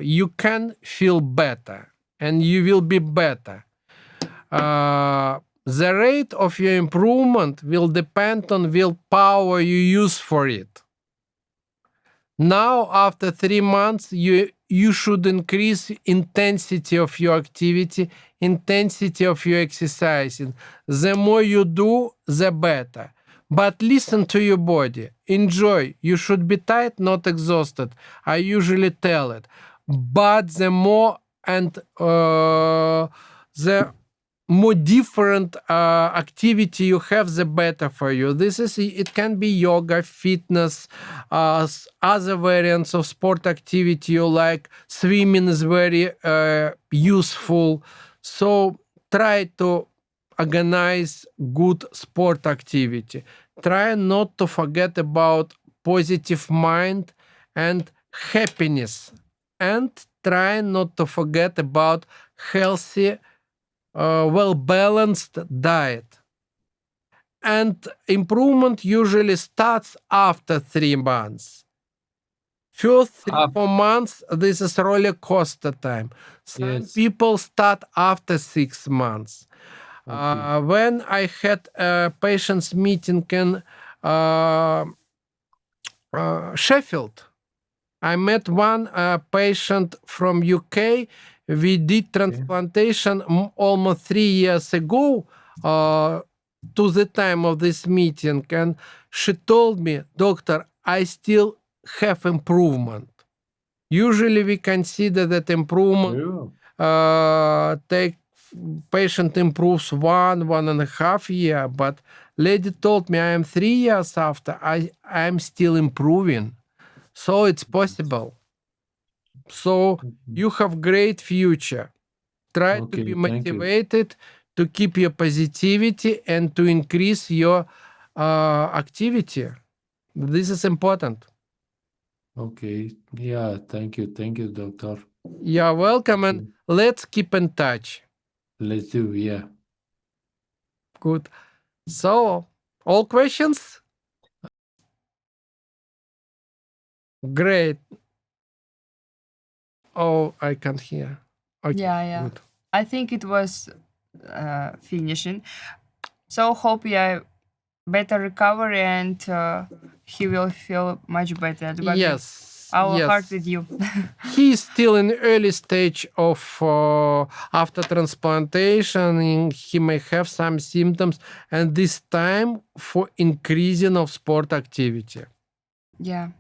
you can feel better and you will be better. The rate of your improvement will depend on willpower you use for it. Now, after 3 months, you should increase intensity of your activity, intensity of your exercising. The more you do, the better. But listen to your body. Enjoy. You should be tired, not exhausted. I usually tell it. But the more and the more different activity you have, the better for you. It can be yoga, fitness, other variants of sport activity you like. Swimming is very useful. So try to organize good sport activity. Try not to forget about positive mind and happiness. And try not to forget about healthy, well-balanced diet. And improvement usually starts after 3 months. First 3-4 months, this is roller coaster time. Some people start after 6 months. When I had a patients meeting in Sheffield. I met one patient from UK. We did transplantation almost 3 years ago to the time of this meeting, and she told me, "Doctor, I still have improvement." Usually we consider that improvement patient improves 1.5 year, but lady told me I am 3 years after, I am still improving. So it's possible. So you have great future. Try to be motivated, to keep your positivity and to increase your activity. This is important. Okay. Yeah. Thank you. Thank you, doctor. You're welcome, and let's keep in touch. Let's do. Yeah. Good. So, all questions? Great. Oh, I can't hear. Okay, Yeah. good. I think it was finishing. So hope better recovery and he will feel much better. Yes. Our yes. heart with you. He's still in early stage of after transplantation. He may have some symptoms, and this time for increasing of sport activity. Yeah.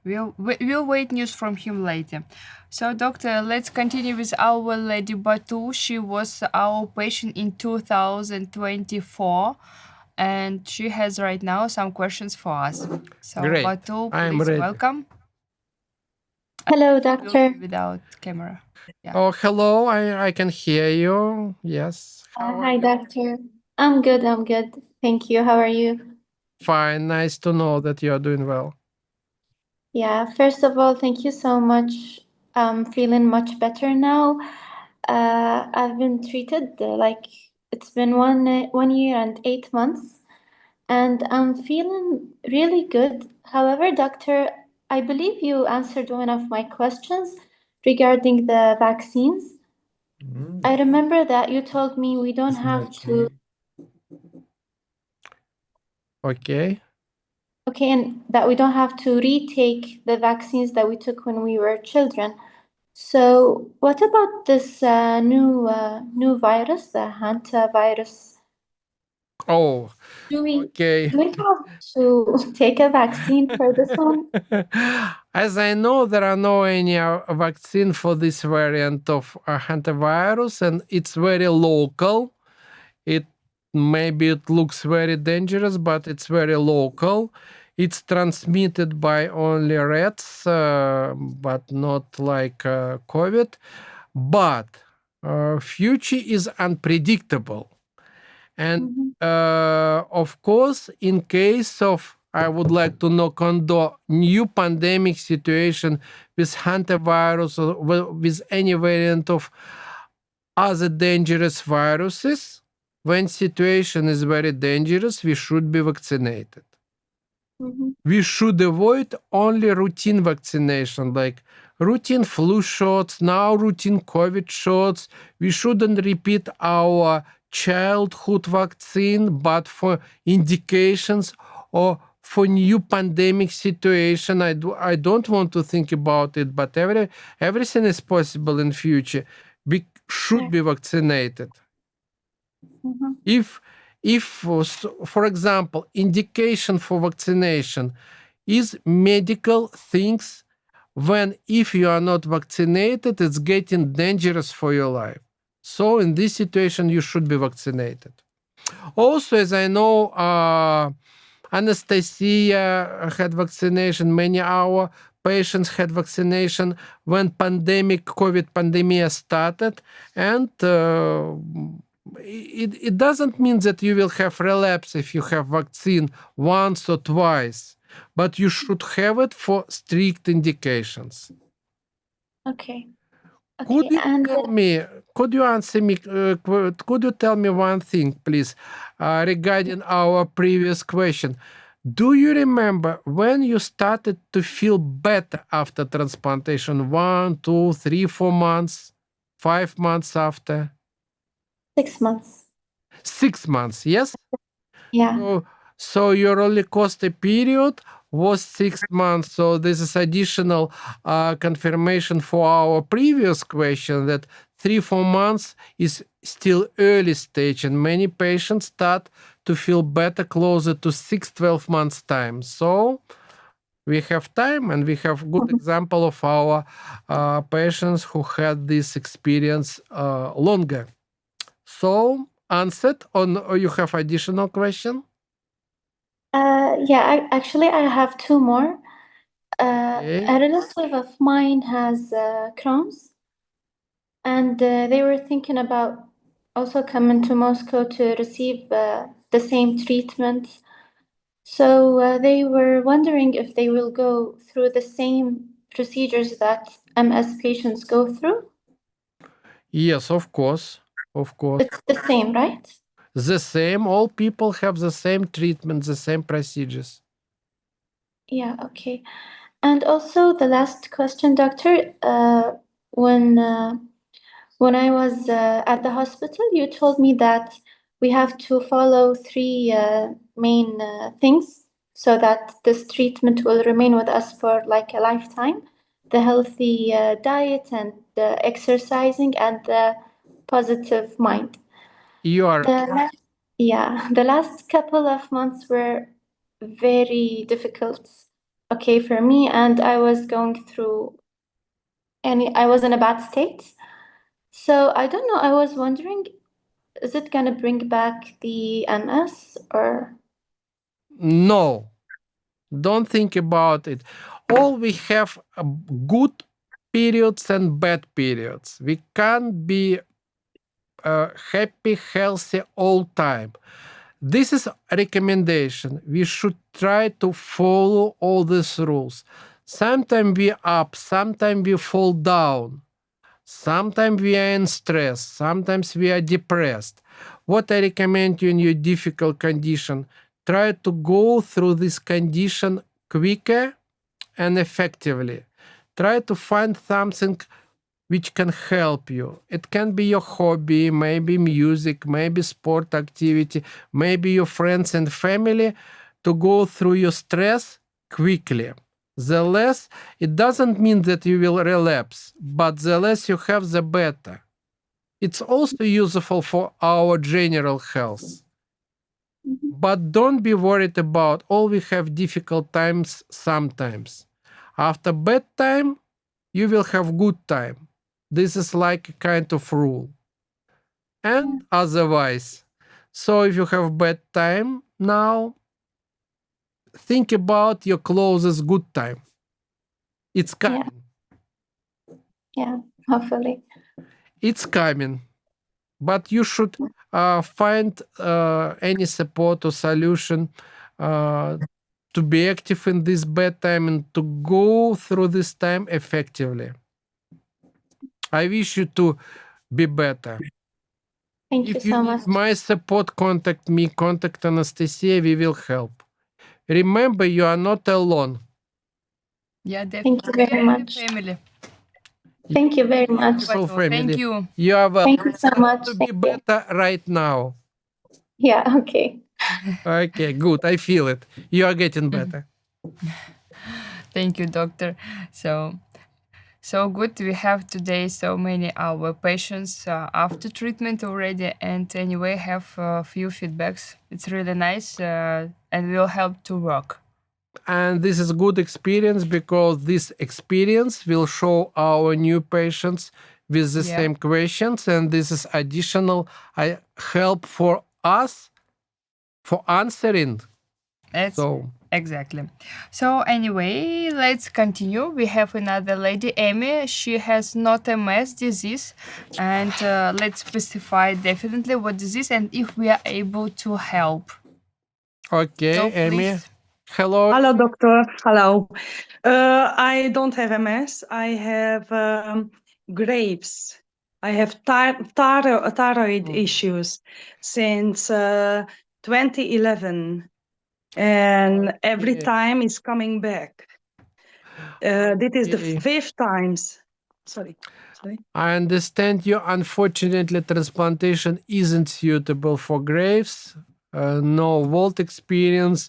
We'll wait news from him later. So, doctor, let's continue with our lady Batu. She was our patient in 2024, and she has right now some questions for us. So, Great. Batu, I'm please ready. welcome. Hello, doctor. Without camera. Yeah. Oh, hello. I can hear you. Yes. Hi, doctor. I'm good. Thank you. How are you? Fine. Nice to know that you are doing well. Yeah, first of all, thank you so much. I'm feeling much better now. I've been treated it's been 1 year and 8 months, and I'm feeling really good. However, doctor, I believe you answered one of my questions regarding the vaccines. I remember that you told me we don't have to. Okay. Okay, and that we don't have to retake the vaccines that we took when we were children. So, what about this new virus, the hantavirus? Oh, Do we okay. have to take a vaccine for this one? As I know, there are no any vaccine for this variant of hantavirus, and it's very local. Maybe it looks very dangerous, but it's very local. It's transmitted by only rats, but not like COVID. But future is unpredictable. And of course, in case of, I would like to knock on door, new pandemic situation with hantavirus or with any variant of other dangerous viruses, when situation is very dangerous, we should be vaccinated. We should avoid only routine vaccination, like routine flu shots, now routine COVID shots. We shouldn't repeat our childhood vaccine, but for indications or for new pandemic situation, I don't want to think about it, but everything is possible in future. We should be vaccinated. If for example, indication for vaccination is medical things, when if you are not vaccinated, it's getting dangerous for your life. So in this situation, you should be vaccinated. Also, as I know, Anastasia had vaccination. Many our patients had vaccination when COVID pandemic started, and it doesn't mean that you will have relapse if you have vaccine once or twice, but you should have it for strict indications. Okay. Could you answer me? Could you tell me one thing, please, regarding our previous question? Do you remember when you started to feel better after transplantation? 1, 2, 3, 4 months, 5 months after? 6 months. 6 months, yes? Yeah. So your roller coaster period was 6 months. So this is additional confirmation for our previous question that 3-4 months is still early stage, and many patients start to feel better closer to 6-12 months time. So we have time, and we have good example of our patients who had this experience longer. So answered, or you have additional question? Yeah, actually, I have two more. Okay. A relative of mine has Crohn's, and they were thinking about also coming to Moscow to receive the same treatment. So they were wondering if they will go through the same procedures that MS patients go through. Yes, of course. Of course. It's the same, right? The same. All people have the same treatment, the same procedures. Yeah, okay. And also the last question, doctor, when I was at the hospital, you told me that we have to follow three main things so that this treatment will remain with us for like a lifetime: the healthy diet and the exercising and the positive mind. You are The last couple of months were very difficult, okay, for me, and I was going through I was in a bad state. So I don't know, I was wondering, is it gonna bring back the MS or? no. Don't think about it. All we have good periods and bad periods. We can't be happy, healthy all time. This is a recommendation. We should try to follow all these rules. Sometimes we up, sometimes we fall down. Sometimes we are in stress, sometimes we are depressed. What I recommend you in your difficult condition, try to go through this condition quicker and effectively. Try to find something which can help you. It can be your hobby, maybe music, maybe sport activity, maybe your friends and family, to go through your stress quickly. The less, it doesn't mean that you will relapse, but the less you have, the better. It's also useful for our general health. But don't be worried about all we have difficult times sometimes. After bad time, you will have good time. This is like a kind of rule. And otherwise, so if you have bad time now, think about your closest good time. It's coming. Yeah, hopefully. It's coming. But you should find any support or solution to be active in this bad time and to go through this time effectively. I wish you to be better. Thank you If you so need much. my support, contact me, contact Anastasia, we will help. Remember, you are not alone. Yeah, Thank you very much. family. Thank you very much. Beautiful family. Thank you. You are welcome. Thank you so much. To be better right now. Yeah, okay. Okay, good. I feel it. You are getting better. Thank you, doctor. So good we have today so many our patients after treatment already, and anyway have a few feedbacks. It's really nice and will help to work. And this is good experience because this experience will show our new patients with the same questions, and this is additional help for us for answering. Exactly. So anyway, let's continue. We have another lady, Amy. She has not MS disease, and let's specify definitely what disease and if we are able to help. Okay, So, Amy. please. Hello. Hello, doctor. Hello. I don't have MS. I have Graves. I have thyroid issues since 2011. And every time it's coming back. This is the 5th time. Sorry. I understand you. Unfortunately, transplantation isn't suitable for Graves. No vault experience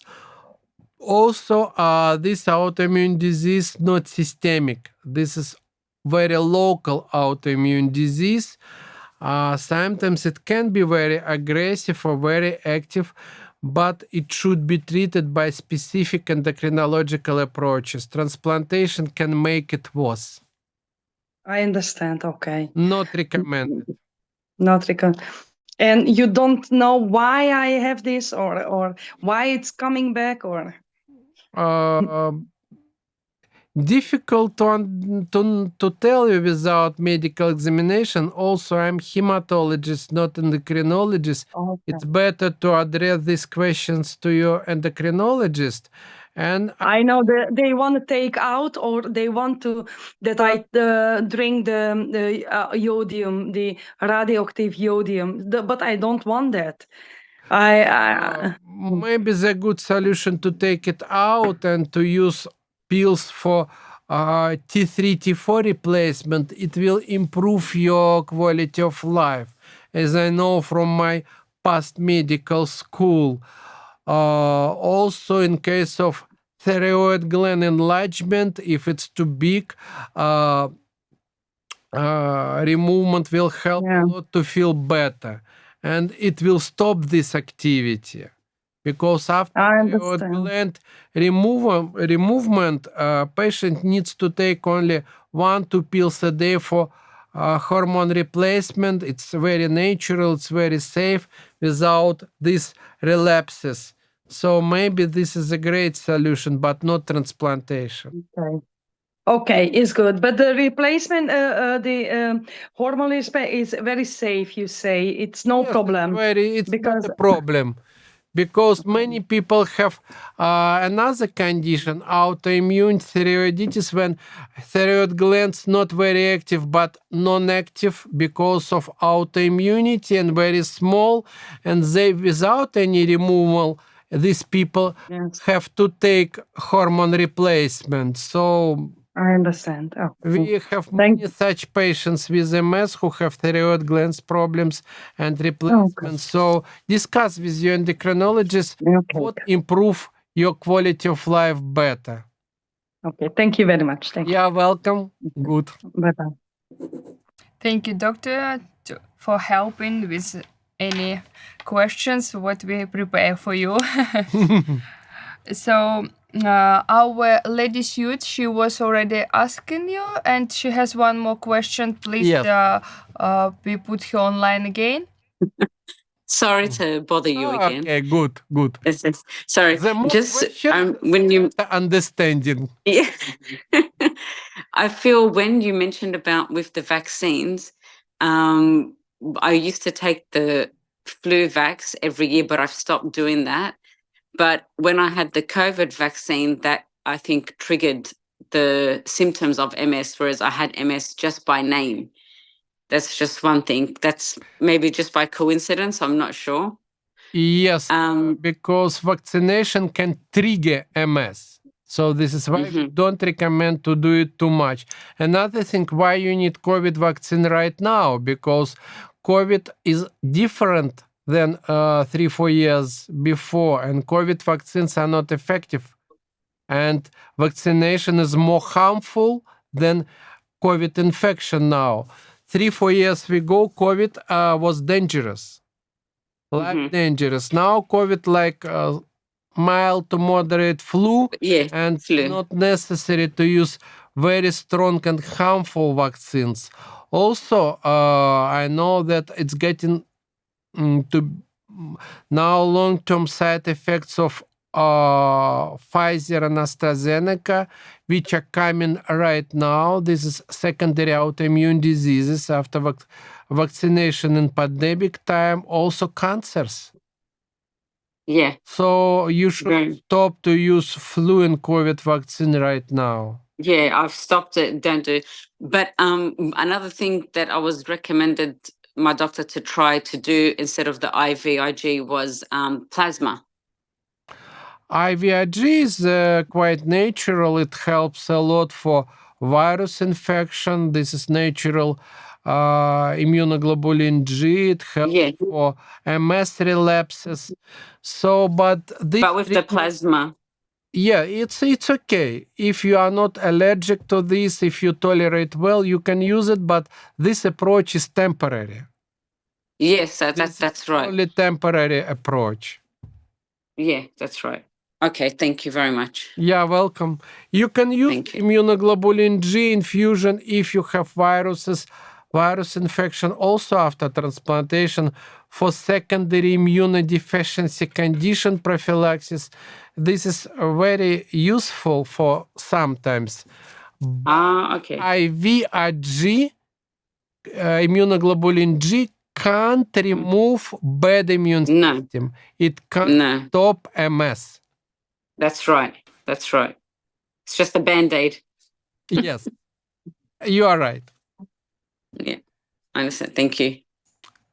Also, this autoimmune disease not systemic. This is very local autoimmune disease. Sometimes it can be very aggressive or very active, but it should be treated by specific endocrinological approaches. Transplantation can make it worse. I understand. Okay. Not recommended. Not recommended. And you don't know why I have this or why it's coming back or? Difficult to tell you without medical examination. Also, I'm hematologist, not endocrinologist. Okay. It's better to address these questions to your endocrinologist. And I know they want to take out, or they want to that I drink the iodium, the radioactive iodium, but I don't want that. Maybe the good solution to take it out and to use pills for T3, T4 replacement. It will improve your quality of life, as I know from my past medical school. Also, in case of thyroid gland enlargement, if it's too big, removement will help a lot to feel better, and it will stop this activity. Because after thyroid gland removement, patient needs to take only 1-2 pills a day for hormone replacement. It's very natural, it's very safe without these relapses. So maybe this is a great solution, but not transplantation. Okay, it's good. But the replacement, the hormone replacement is very safe, you say. It's no problem. It's not a problem. Because many people have another condition, autoimmune thyroiditis, when thyroid glands not very active but non-active because of autoimmunity and very small, and they, without any removal, these people have to take hormone replacement. So I understand. We have many such patients with MS who have thyroid glands problems and replacement. So discuss with your endocrinologist what improve your quality of life better. Okay, thank you very much. Thank you. You're welcome. Good. Bye-bye. Thank you, doctor, for helping with any questions what we prepare for you. So our lady suit, she was already asking you, and she has one more question. Please, we put her online again. Sorry to bother you again. Okay, good. Sorry, just when you understanding. Yeah, I feel when you mentioned about with the vaccines, I used to take the flu vax every year, but I've stopped doing that. But when I had the COVID vaccine, that I think triggered the symptoms of MS, whereas I had MS just by name. That's just one thing. That's maybe just by coincidence. I'm not sure. Yes, because vaccination can trigger MS. So this is why we don't recommend to do it too much. Another thing, why you need COVID vaccine right now? Because COVID is different than 3-4 years before, and COVID vaccines are not effective. And vaccination is more harmful than COVID infection now. 3-4 years ago, COVID was dangerous, dangerous. Now COVID like mild to moderate flu, and not necessary to use very strong and harmful vaccines. Also, I know that it's getting to now long-term side effects of Pfizer and AstraZeneca, which are coming right now. This is secondary autoimmune diseases after vaccination in pandemic time, also cancers. Yeah. So you should stop to use flu and COVID vaccine right now. Yeah, I've stopped it, don't do. But another thing that I was recommended my doctor to try to do instead of the IVIG was plasma. IVIG is quite natural. It helps a lot for virus infection. This is natural immunoglobulin G. It helps for MS relapses. So, but with the plasma. Yeah, it's okay. If you are not allergic to this, if you tolerate well, you can use it, but this approach is temporary. Yes, that's right. Only temporary approach. Yeah, that's right. Okay, thank you very much. Yeah, welcome. You can use immunoglobulin G infusion if you have virus infection also after transplantation for secondary immunodeficiency condition prophylaxis. This is very useful for sometimes. Okay. IVIG, immunoglobulin G, can't remove bad immune system. It can't stop MS. That's right. That's right. It's just a Band-Aid. Yes, you are right. Yeah, I understand. Thank you.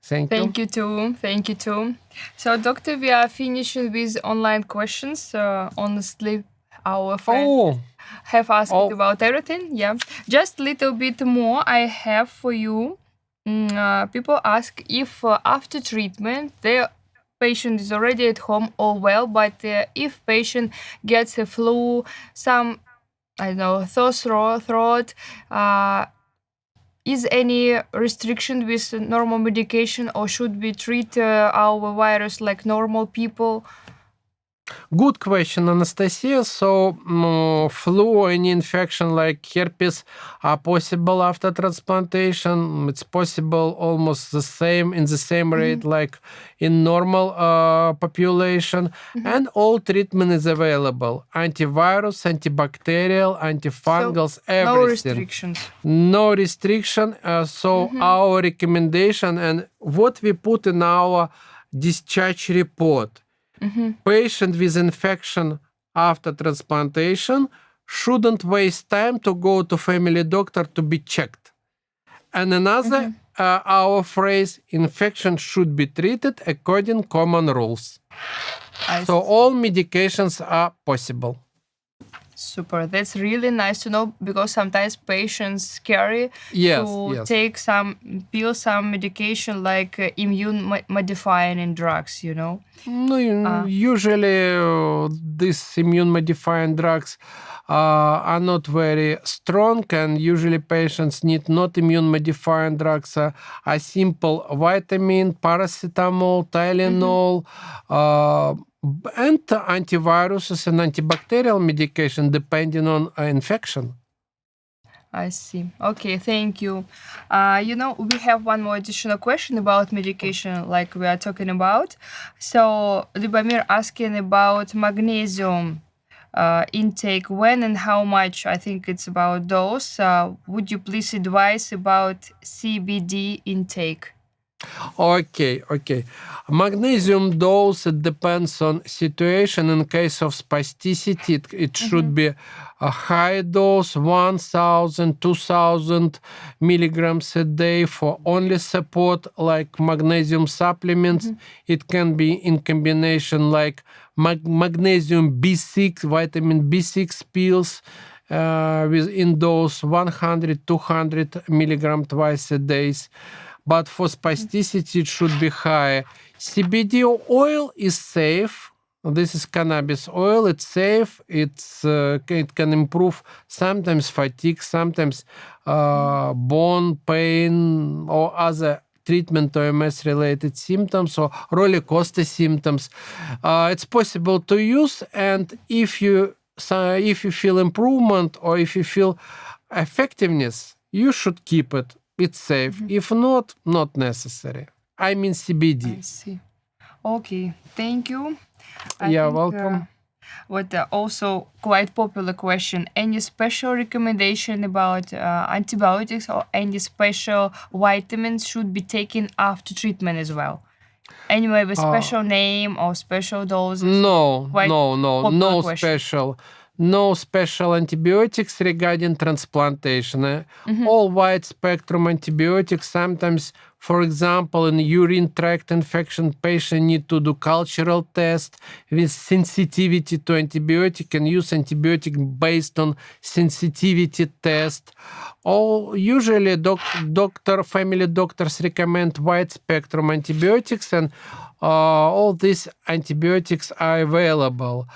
Thank you. Thank you too. Thank you too. So, Doctor, we are finishing with online questions. Honestly, our friends have asked about everything. Yeah, just a little bit more I have for you. People ask if after treatment their patient is already at home or well, but if patient gets a flu, some, I don't know, sore throat, is any restriction with normal medication, or should we treat our virus like normal people? Good question, Anastasia. So, flu or any infection like herpes are possible after transplantation. It's possible almost the same in the same rate like in normal population, and all treatment is available: antivirus, antibacterial, antifungals, everything. No restrictions. No restriction. So our recommendation and what we put in our discharge report. Patient with infection after transplantation shouldn't waste time to go to family doctor to be checked. And another, our phrase, infection should be treated according common rules. So all medications are possible. Super. That's really nice to know, because sometimes patients scary to take some pills, some medication like immune modifying drugs, you know. No, usually these immune modifying drugs are not very strong, and usually patients need not immune modifying drugs, a simple vitamin, paracetamol, Tylenol, and antiviruses and antibacterial medication depending on infection. I see. Okay, thank you. You know, we have one more additional question about medication, like we are talking about. So, Lubomir asking about magnesium intake, when and how much. I think it's about dose. Would you please advise about CBD intake? Okay. Magnesium dose, it depends on situation. In case of spasticity, it should be a high dose, 1,000, 2,000 milligrams a day for only support, like magnesium supplements. It can be in combination like magnesium B6, vitamin B6 pills, within dose 100, 200 milligram twice a day. But for spasticity, it should be high. CBD oil is safe. This is cannabis oil. It's safe. It can improve sometimes fatigue, sometimes bone pain or other treatment or MS-related symptoms or roller coaster symptoms. It's possible to use, and if you feel improvement or if you feel effectiveness, you should keep it. It's safe. If not, not necessary. I mean CBD. I see. Okay, thank you. You're welcome. What also quite popular question: any special recommendation about antibiotics or any special vitamins should be taken after treatment as well? Anyway, with special name or special doses? No special. No special antibiotics regarding transplantation. All wide spectrum antibiotics. Sometimes, for example, in urine tract infection, patient need to do cultural test with sensitivity to antibiotic and use antibiotic based on sensitivity test. Usually family doctors recommend wide spectrum antibiotics, and all these antibiotics are available.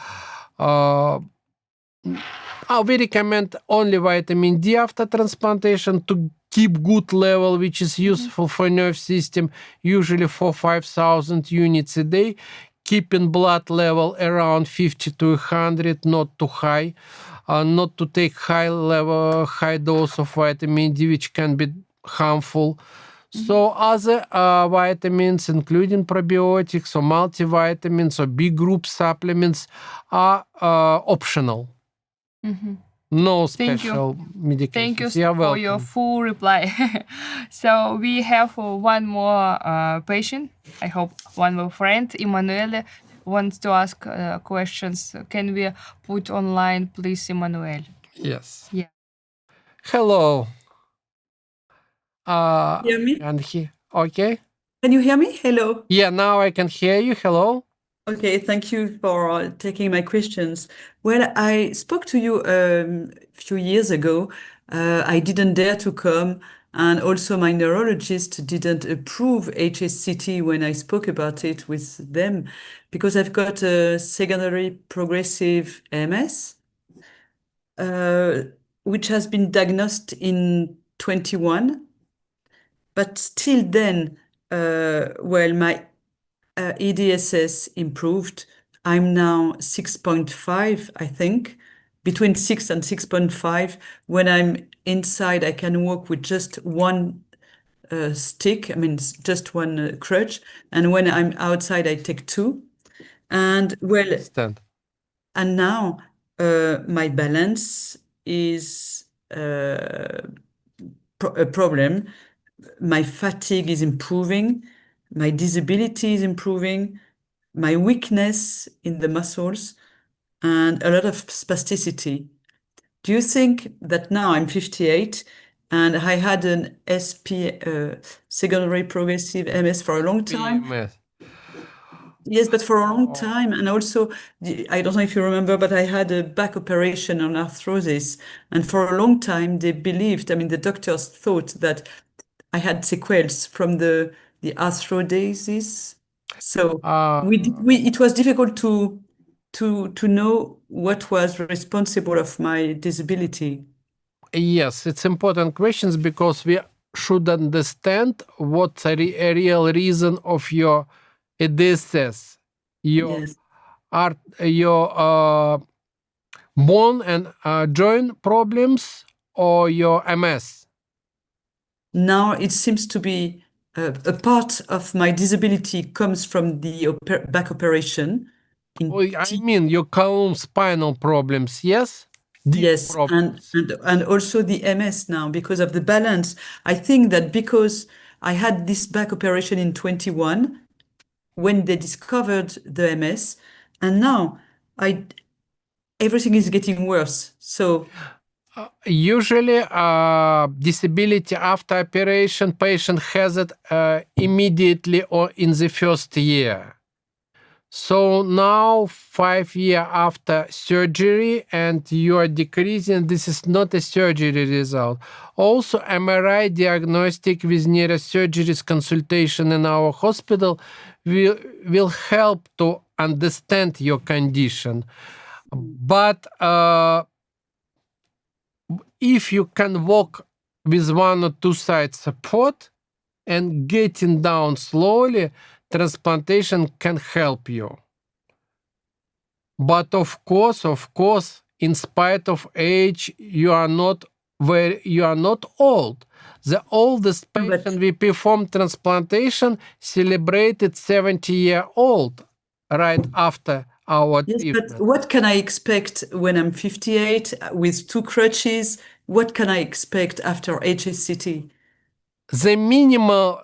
we recommend only vitamin D after transplantation to keep good level, which is useful for nerve system, usually 4,000-5,000 units a day. Keeping blood level around 50 to 100, not too high. Not to take high dose of vitamin D, which can be harmful. So other vitamins, including probiotics or multivitamins or B group supplements, are optional. No special medications. Thank you You're for your welcome. full reply. So we have one more patient. I hope one more friend. Emanuele wants to ask questions. Can we put online, please, Emanuele? Yes. Yeah. Hello. Hear me? And he, okay. Can you hear me? Hello. Yeah, now I can hear you. Hello. Okay, thank you for taking my questions. Well, I spoke to you a few years ago. I didn't dare to come, and also my neurologist didn't approve HSCT when I spoke about it with them, because I've got a secondary progressive MS, which has been diagnosed in 21. But still then, well, my EDSS improved. I'm now 6.5, I think, between 6 and 6.5. When I'm inside, I can walk with just one stick, I mean, just one crutch. And when I'm outside, I take two. And well, Understand. and now my balance is a problem. My fatigue is improving, my disability is improving, my weakness in the muscles, and a lot of spasticity. Do you think that now I'm 58 and I had an secondary progressive MS for a long time? PMS. Yes, but for a long time. And also, I don't know if you remember, but I had a back operation on arthrosis. And for a long time, they believed, I mean, the doctors thought that I had sequels from the arthrodesis. So it was difficult to know what was responsible of my disability. Yes, it's important questions because we should understand what's a real reason of your EDSS, your Yes. bone and joint problems, or your MS. Now it seems to be a part of my disability comes from the back operation. I mean, your column spinal problems, yes? Yes, problems. and also the MS now because of the balance. I think that because I had this back operation in 21 when they discovered the MS, and now everything is getting worse. So usually disability after operation patient has it immediately or in the first year. So now 5 years after surgery and you are decreasing, this is not a surgery result. Also MRI diagnostic with neurosurgery's consultation in our hospital will help to understand your condition. But if you can walk with one or two side support and getting down slowly, transplantation can help you. But of course, in spite of age, you are not old. The oldest patient we performed transplantation celebrated 70-year-old right after our treatment. But what can I expect when I'm 58 with two crutches? What can I expect after HSCT? The minimal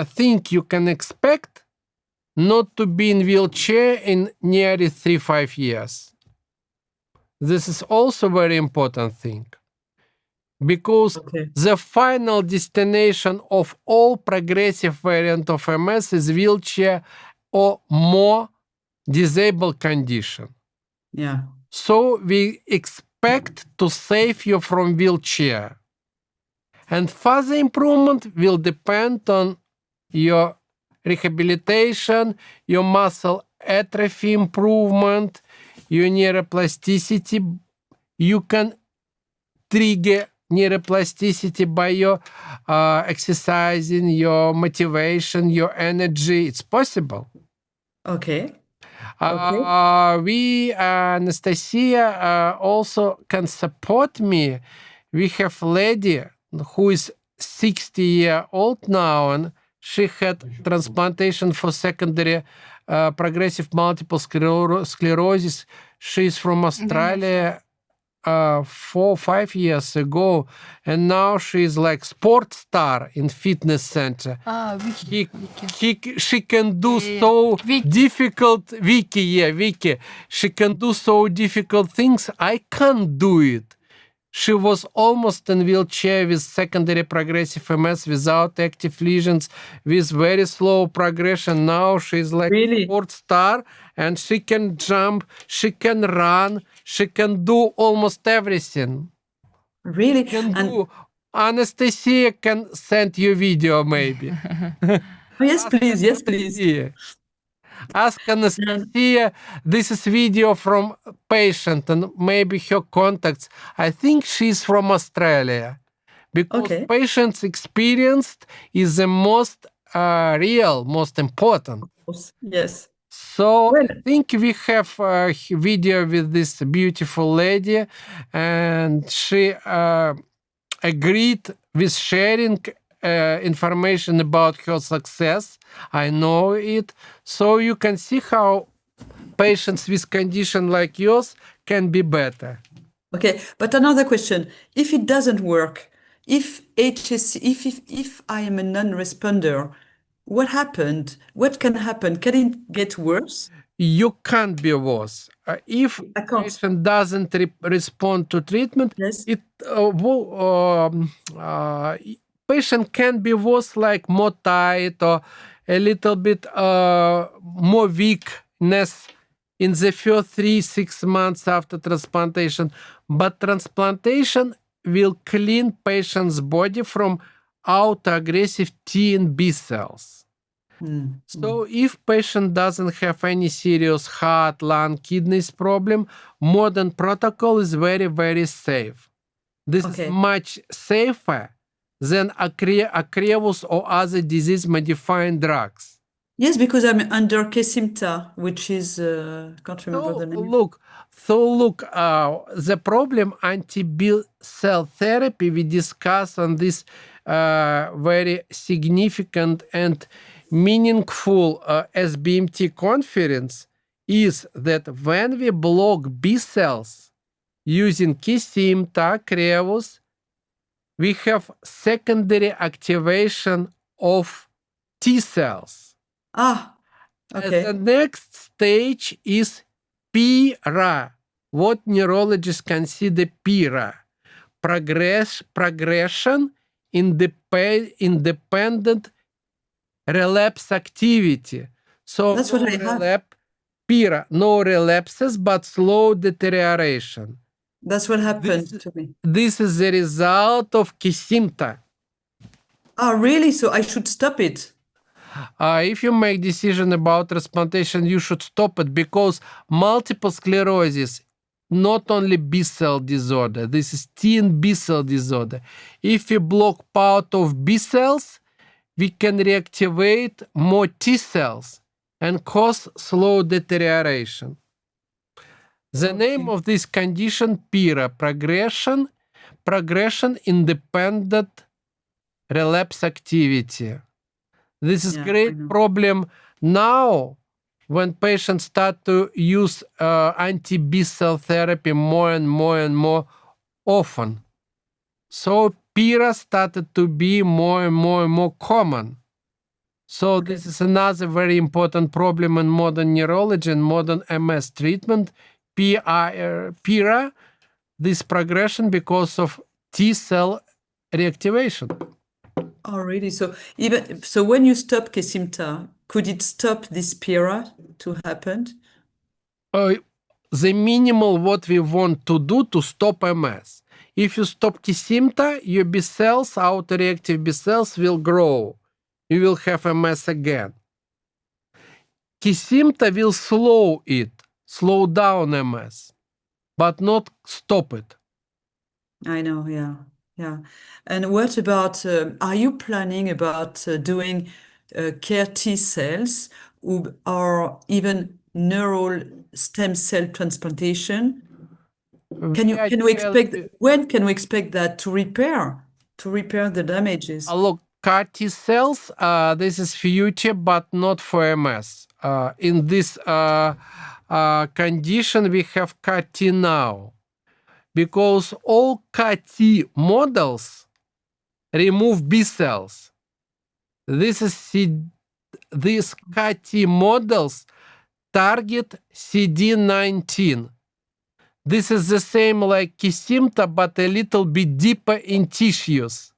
thing you can expect not to be in wheelchair in nearly 3-5 years. This is also very important thing. Because the final destination of all progressive variant of MS is wheelchair or more disabled condition. Yeah. So we expect to save you from wheelchair. And further improvement will depend on your rehabilitation, your muscle atrophy improvement, your neuroplasticity. You can trigger neuroplasticity by your exercising, your motivation, your energy. It's possible. Okay. Anastasia also can support me. We have lady who is 60-year-old now, and she had transplantation for secondary progressive multiple sclerosis. She's from Australia 4 or 5 years ago, and now she's like sports star in fitness center. She can do so difficult. Vicky. She can do so difficult things. I can't do it. She was almost in wheelchair with secondary progressive MS without active lesions, with very slow progression. Now she's like a sports star, and she can jump, she can run, she can do almost everything. Really? Anastasia can send you video maybe. Yes, please. Yes, please. Ask Anastasia. This is video from patient and maybe her contacts. I think she's from Australia, because patient's experienced is the most real, most important. Yes. So I think we have a video with this beautiful lady, and she agreed with sharing information about her success. I know it. So you can see how patients with condition like yours can be better. Okay, but another question. If it doesn't work, if I am a non-responder, what happened? What can happen? Can it get worse? You can't be worse. If patient doesn't respond to treatment, patient can be worse, like more tight or a little bit more weakness in the first 3-6 months after transplantation. But transplantation will clean patient's body from autoaggressive T and B cells. So if patient doesn't have any serious heart, lung, kidneys problem, modern protocol is very, very safe. This is much safer than Ocrevus or other disease-modifying drugs. Yes, because I'm under Kesimpta, which is, can't remember the name. Look, the problem anti-B cell therapy we discussed on this very significant and meaningful SBMT conference is that when we block B cells using Kesimpta, Ocrevus, we have secondary activation of T cells. The next stage is PIRA. What neurologists consider PIRA? Progression independent relapse activity. So that's what I have. PIRA, no relapses, but slow deterioration. That's what happened to me. This is the result of Kesimpta. Oh, really? So I should stop it? If you make decision about transplantation, you should stop it, because multiple sclerosis, not only B cell disorder, this is T and B cell disorder. If we block part of B cells, we can reactivate more T cells and cause slow deterioration. The name of this condition, PIRA, progression independent relapse activity. This is great problem now when patients start to use anti-B cell therapy more and more often. So PIRA started to be more and more common. So this is another very important problem in modern neurology and modern MS treatment. PIRA, this progression because of T cell reactivation. Oh, really? So when you stop Kesimpta, could it stop this PIRA to happen? The minimal what we want to do to stop MS. If you stop Kesimpta, your B cells, autoreactive B cells, will grow. You will have MS again. Kesimpta will slow it. slow down MS, but not stop it. I know, yeah, yeah. And what about, are you planning about doing CAR T cells or even neural stem cell transplantation? Can we expect, when can we expect that to repair the damages? Look, CAR T cells, this is future, but not for MS. In this condition, we have CAR T now, because all CAR T models remove B cells. These CAR T models target CD19. This is the same like Kesimpta, but a little bit deeper in tissues.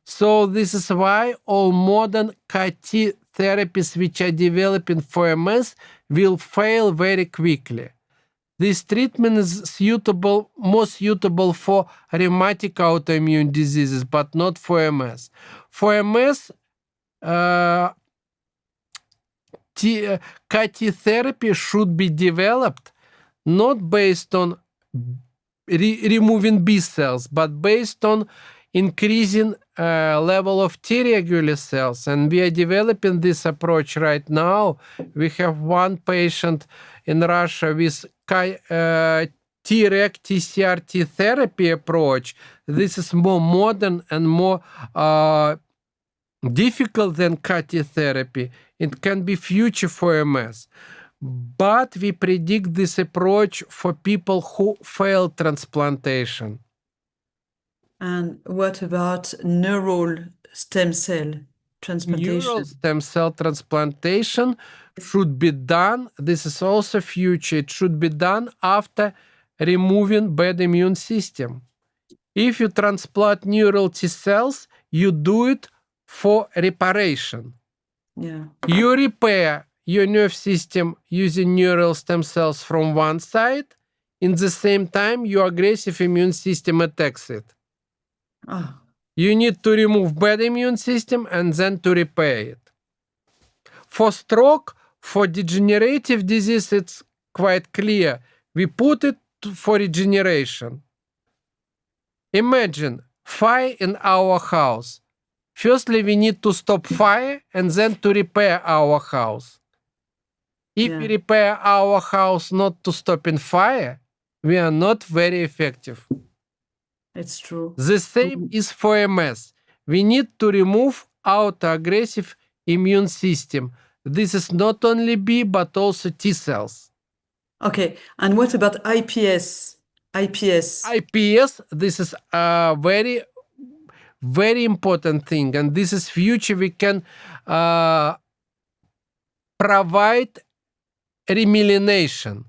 So this is why all modern CAR T therapies which are developing for MS will fail very quickly. This treatment is more suitable for rheumatic autoimmune diseases, but not for MS. For MS, CAR T therapy should be developed not based on removing B cells, but based on increasing level of T regular cells. And we are developing this approach right now. We have one patient in Russia with Treg TCR-T therapy approach. This is more modern and more difficult than CAR T therapy. It can be future for MS. But we predict this approach for people who fail transplantation. And what about neural stem cell transplantation? Neural stem cell transplantation should be done. This is also future. It should be done after removing bad immune system. If you transplant neural T cells, you do it for reparation. Yeah. You repair your nerve system using neural stem cells from one side. In the same time, your aggressive immune system attacks it. You need to remove bad immune system and then to repair it. For stroke, for degenerative disease, it's quite clear. We put it for regeneration. Imagine fire in our house. Firstly, we need to stop fire and then to repair our house. If we repair our house not to stopping fire, we are not very effective. It's true. The same is for MS. We need to remove autoaggressive immune system. This is not only B, but also T cells. Okay, and what about IPS? IPS, this is a very, very important thing. And this is future. We can provide remyelination.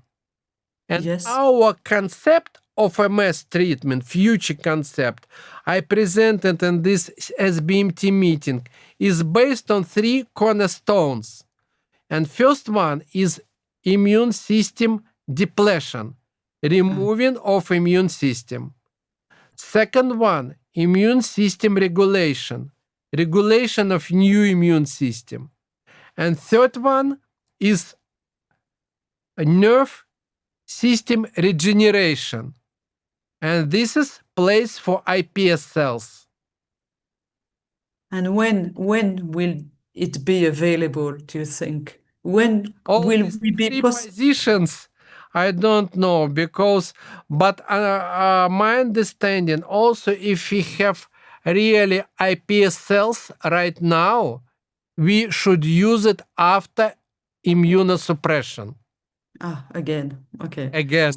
And our concept of MS treatment, future concept, I presented in this SBMT meeting, is based on 3 cornerstones. And first one is immune system depletion, removing of immune system. Second one, immune system regulation, regulation of new immune system. And third one is a nerve system regeneration. And this is place for iPS cells. And when will it be available, do you think? When all will these we be three positions? I don't know, because, but my understanding also, if we have really iPS cells right now, we should use it after immunosuppression. Again, okay. Again.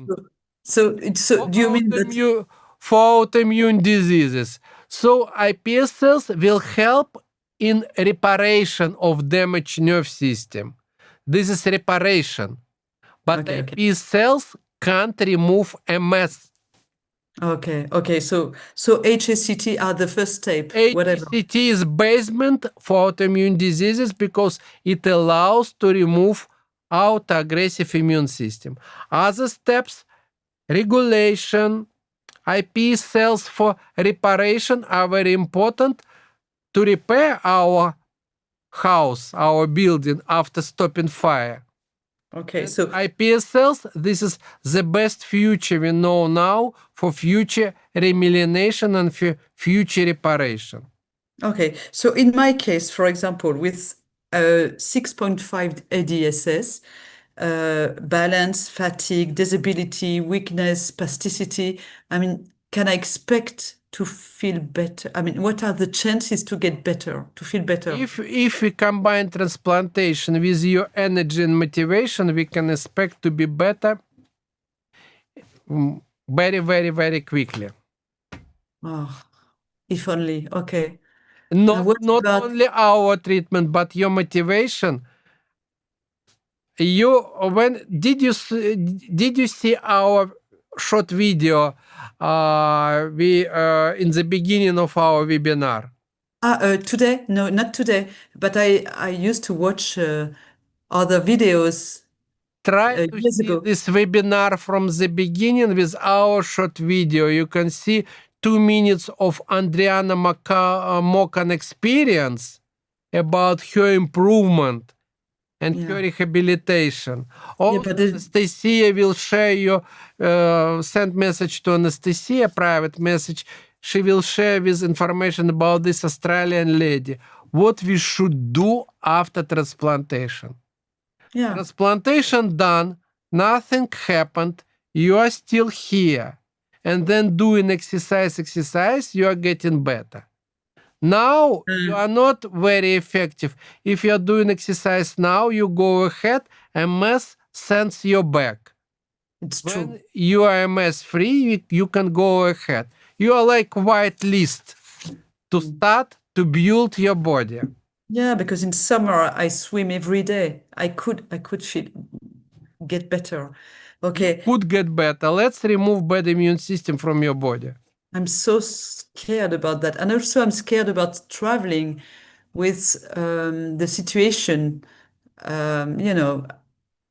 So do you mean that for autoimmune diseases? So iPS cells will help in reparation of damaged nerve system. This is reparation. But iPS cells can't remove MS. Okay. So HSCT are the first step. HSCT is basement for autoimmune diseases because it allows to remove autoaggressive immune system. Other steps, regulation, iPS cells for reparation are very important to repair our house, our building after stopping fire. Okay, And so iPS cells, this is the best future we know now for future remyelination and future reparation. okay, so in my case, for example, with 6.5 EDSS, balance, fatigue, disability, weakness, spasticity, I mean, can I expect to feel better? I mean, what are the chances to get better, to feel better? If we combine transplantation with your energy and motivation, we can expect to be better very, very, very quickly. Oh, if only. Okay. Not about only our treatment, but your motivation. Did you see our short video in the beginning of our webinar? Today? No, not today. But I used to watch other videos Try to years see ago. this webinar from the beginning with our short video. You can see 2 minutes of Andriana Mokan experience about her improvement and her rehabilitation. Also, Anastasia will share your send message to Anastasia, private message. She will share with information about this Australian lady, what we should do after transplantation. Yeah. Transplantation done, nothing happened, you are still here. And then doing exercise, you are getting better. Now you are not very effective. If you are doing exercise now, you go ahead, MS sends you back. It's when true. you are MS free, you can go ahead. You are like white list to start to build your body. Yeah, because in summer I swim every day. I could get better. Okay. You could get better. Let's remove bad immune system from your body. I'm so scared about that. And also I'm scared about traveling with the situation. You know,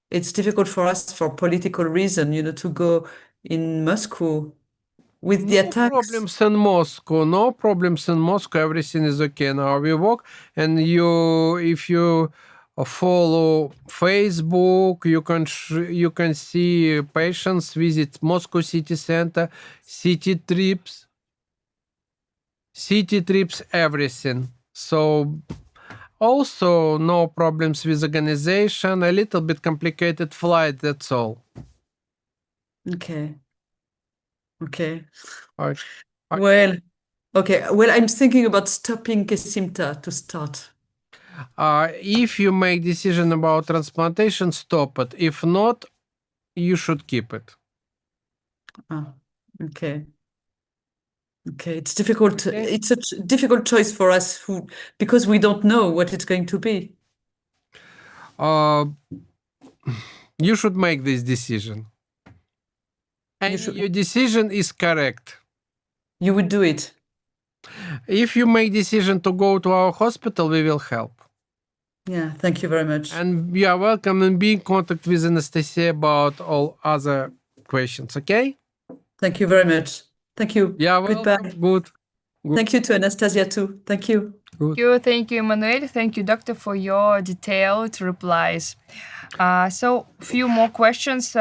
it's difficult for us for political reason, you know, to go in Moscow with the attacks. Problems in Moscow. No problems in Moscow. Everything is okay now. We walk, and if you follow Facebook, you can see patients visit Moscow city center, city trips, everything. So also no problems with organization. A little bit complicated flight. That's all. Okay. Okay. Okay. Well, okay. Well, I'm thinking about stopping Kesimpta to start. If you make decision about transplantation, stop it. If not, you should keep it. Okay. Okay, it's difficult. Okay. It's a difficult choice for us because we don't know what it's going to be. You should make this decision. And your decision is correct. You would do it. If you make decision to go to our hospital, we will help. Yeah, thank you very much. And you are welcome, and be in contact with Anastasia about all other questions, okay? Thank you very much. Thank you. Yeah, goodbye. Good. Thank you to Anastasia too. Thank you. Good. Thank you, Emmanuel. Thank you, doctor, for your detailed replies. So, few more questions.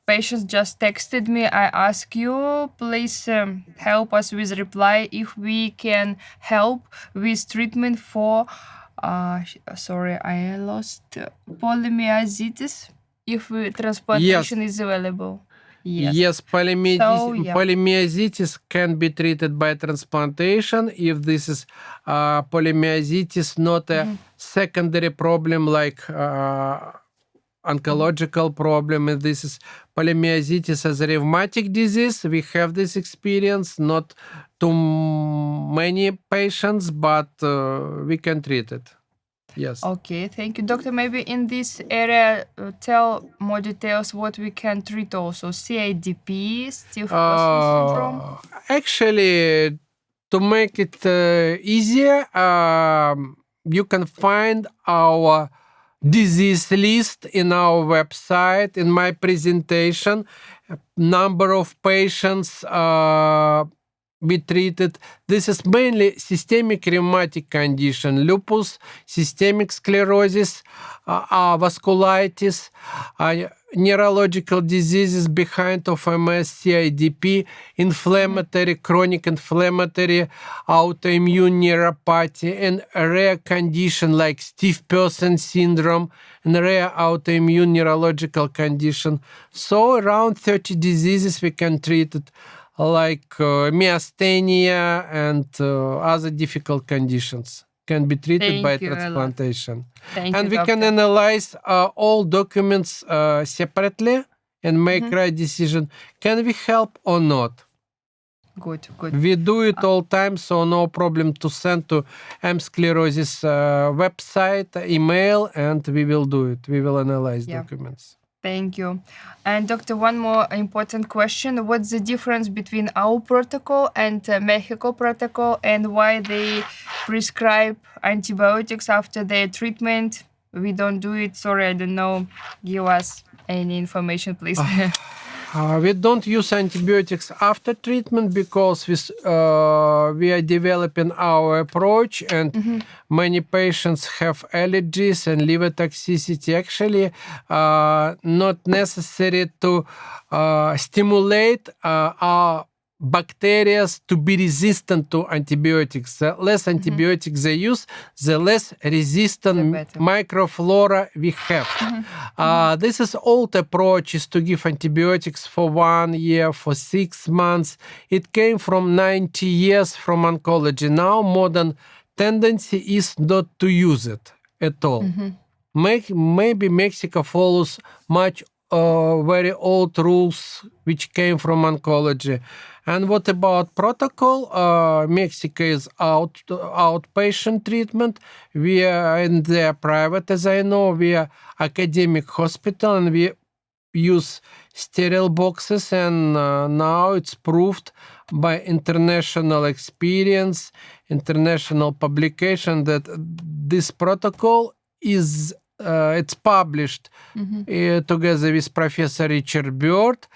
Patients just texted me. I ask you, please help us with reply if we can help with treatment for, sorry, I lost polymyositis, if transplantation is available. Yes, polymyositis can be treated by transplantation if this is polymyositis, not a secondary problem like oncological problem. And this is polymyositis as a rheumatic disease. We have this experience, not too many patients, but we can treat it. Yes. Okay, thank you, doctor. Maybe in this area, tell more details what we can treat also. CIDP, stiff person syndrome. Actually, to make it easier, you can find our disease list in our website. In my presentation, number of patients be treated. This is mainly systemic rheumatic condition, lupus, systemic sclerosis, vasculitis, neurological diseases behind of MS, CIDP, inflammatory, chronic inflammatory, autoimmune neuropathy, and a rare condition like stiff person syndrome, and rare autoimmune neurological condition. So around 30 diseases we can treat it, like myasthenia and other difficult conditions can be treated by transplantation. And we can analyze all documents separately and make right decision. Can we help or not? Good. We do it all time, so no problem to send to Sclerosis website, email, and we will do it. We will analyze documents. Thank you. And doctor, one more important question. What's the difference between our protocol and Mexico protocol, and why they prescribe antibiotics after their treatment? We don't do it. Sorry, I don't know. Give us any information, please. We don't use antibiotics after treatment because we are developing our approach, and many patients have allergies and liver toxicity. Actually, not necessary to stimulate our bacteria to be resistant to antibiotics. The less antibiotics they use, the less resistant microflora we have. This is old approach is to give antibiotics for 1 year, for 6 months. It came from 90 years from oncology. Now modern tendency is not to use it at all. Maybe Mexico follows much very old rules which came from oncology. And what about protocol? Mexico is outpatient treatment. We are in the private, as I know. We are academic hospital, and we use sterile boxes. And now it's proved by international experience, international publication, that this protocol is it's published together with Professor Richard Bird.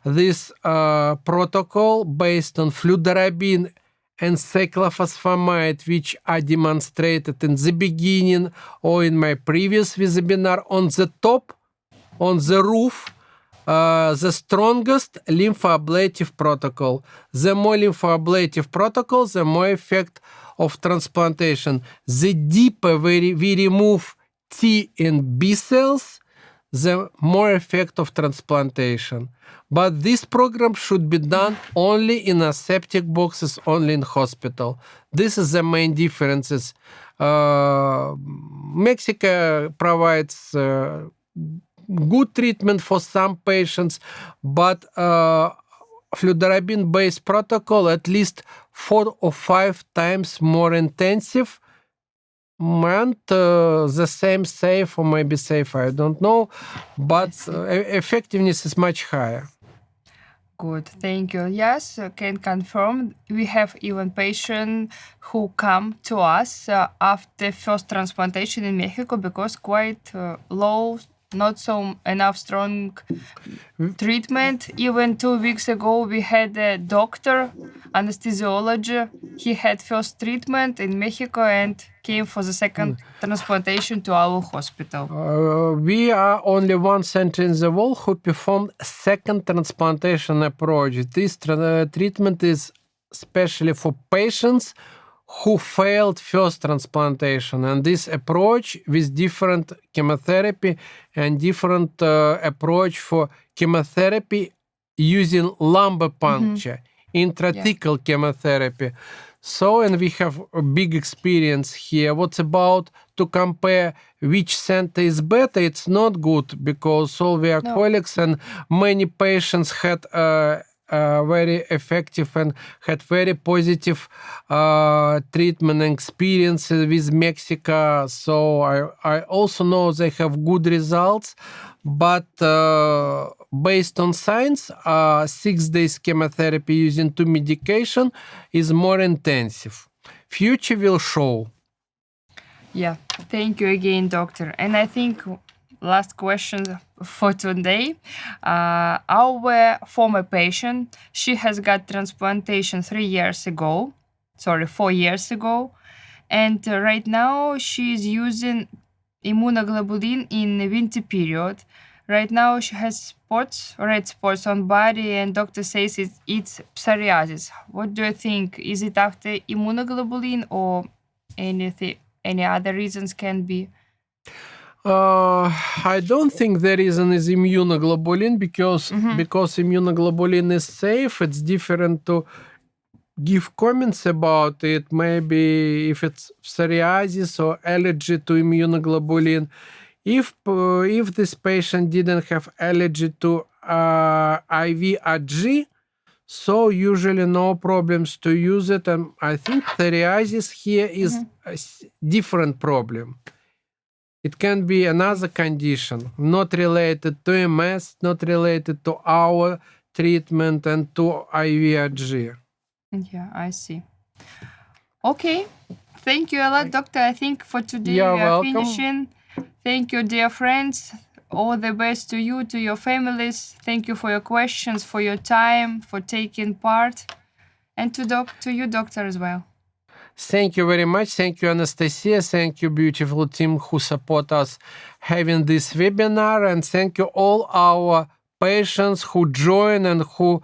This protocol based on fludarabine and cyclophosphamide, which are demonstrated in the beginning or in my previous webinar, on the top, on the roof, the strongest lymphoablative protocol. The more lymphoablative protocol, the more effect of transplantation. The deeper we remove T and B cells, the more effect of transplantation. But this program should be done only in aseptic boxes, only in hospital. This is the main differences. Mexico provides good treatment for some patients, but fludarabine-based protocol at least 4 or 5 times more intensive, and the same safe or maybe safer, I don't know, but effectiveness is much higher. Good, thank you. Yes, can confirm. We have even patients who come to us after first transplantation in Mexico because quite low, not so enough strong treatment. Even 2 weeks ago, we had a doctor, anesthesiology. He had first treatment in Mexico and came for the second transplantation to our hospital. We are only one center in the world who performed second transplantation approach. This treatment is especially for patients who failed first transplantation, and this approach with different chemotherapy and different approach for chemotherapy using lumbar puncture, intrathecal chemotherapy. So, and we have a big experience here. What's about to compare which center is better? It's not good because all we are colleagues and many patients had very effective and had very positive treatment experience with Mexico. So I also know they have good results, but based on science, 6 days chemotherapy using 2 medication is more intensive. Future will show. Yeah, thank you again, doctor. And I think last question for today. Our former patient, she has got transplantation 4 years ago. And right now she's using immunoglobulin in the winter period. Right now she has red spots on body, and doctor says it's psoriasis. What do you think? Is it after immunoglobulin or any other reasons can be? I don't think the reason is immunoglobulin because immunoglobulin is safe. It's different to give comments about it. Maybe if it's psoriasis or allergy to immunoglobulin. If this patient didn't have allergy to IVIG, so usually no problems to use it. And I think psoriasis here is a different problem. It can be another condition, not related to MS, not related to our treatment and to IVIG. Yeah, I see. Okay. Thank you a lot, doctor. I think for today You're we are welcome. finishing. Thank you, dear friends. All the best to you, to your families. Thank you for your questions, for your time, for taking part. And to you, doctor, as well. Thank you very much. Thank you, Anastasia. Thank you, beautiful team who support us having this webinar. And thank you all our patients who join and who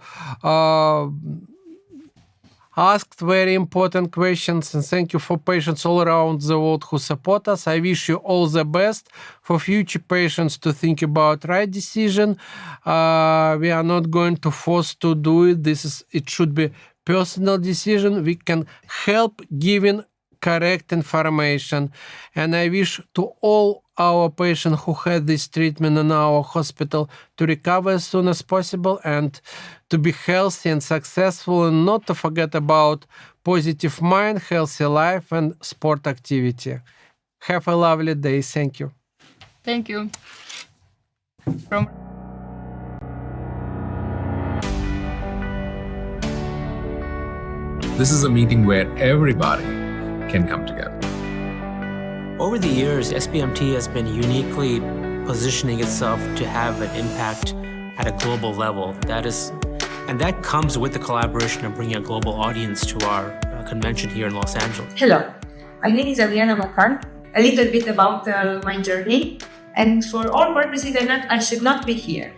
asked very important questions. And thank you for patients all around the world who support us. I wish you all the best for future patients to think about right decision. We are not going to force to do it. It should be personal decision. We can help giving correct information. And I wish to all our patients who had this treatment in our hospital to recover as soon as possible and to be healthy and successful, and not to forget about positive mind, healthy life, and sport activity. Have a lovely day. Thank you. Thank you. This is a meeting where everybody can come together. Over the years, SPMT has been uniquely positioning itself to have an impact at a global level. That comes with the collaboration of bringing a global audience to our convention here in Los Angeles. Hello, my name is Aliana Makan. A little bit about my journey, and for all purposes, I should not be here.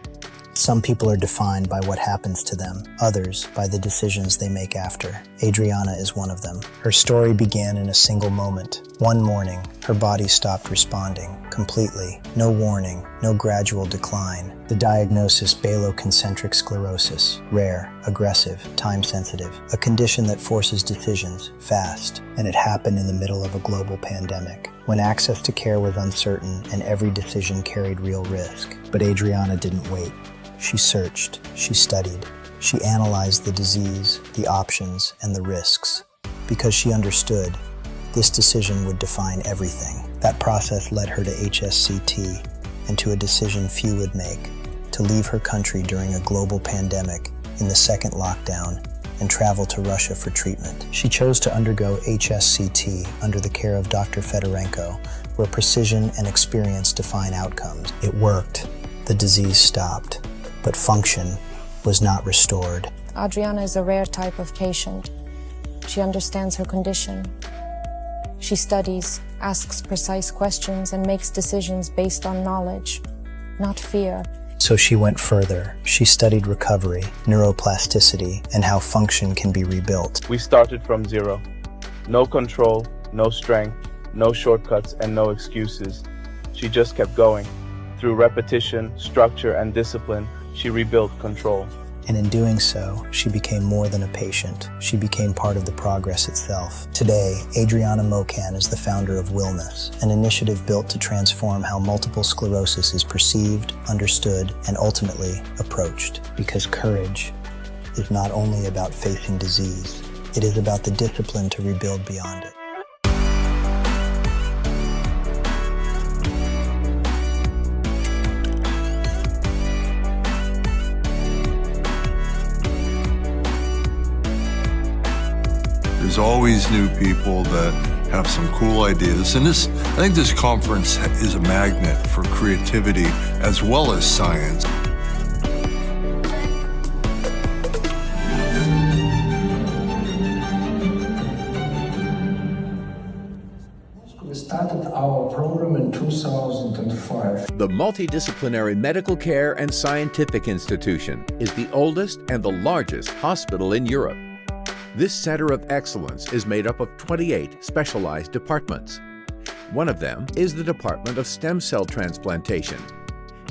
Some people are defined by what happens to them, others by the decisions they make after. Adriana is one of them. Her story began in a single moment. One morning, her body stopped responding completely. No warning, no gradual decline. The diagnosis, baloconcentric sclerosis, rare, aggressive, time-sensitive, a condition that forces decisions fast, and it happened in the middle of a global pandemic, when access to care was uncertain and every decision carried real risk. But Adriana didn't wait. She searched, she studied, she analyzed the disease, the options, and the risks, because she understood this decision would define everything. That process led her to HSCT and to a decision few would make, to leave her country during a global pandemic in the second lockdown and travel to Russia for treatment. She chose to undergo HSCT under the care of Dr. Fedorenko, where precision and experience define outcomes. It worked. The disease stopped. But function was not restored. Adriana is a rare type of patient. She understands her condition. She studies, asks precise questions, and makes decisions based on knowledge, not fear. So she went further. She studied recovery, neuroplasticity, and how function can be rebuilt. We started from zero. No control, no strength, no shortcuts, and no excuses. She just kept going. Through repetition, structure, and discipline, she rebuilt control. And in doing so, she became more than a patient. She became part of the progress itself. Today, Adriana Mokan is the founder of Willness, an initiative built to transform how multiple sclerosis is perceived, understood, and ultimately approached. Because courage is not only about facing disease, it is about the discipline to rebuild beyond it. There's always new people that have some cool ideas. And I think this conference is a magnet for creativity as well as science. We started our program in 2005. The Multidisciplinary Medical Care and Scientific Institution is the oldest and the largest hospital in Europe. This center of excellence is made up of 28 specialized departments. One of them is the Department of Stem Cell Transplantation.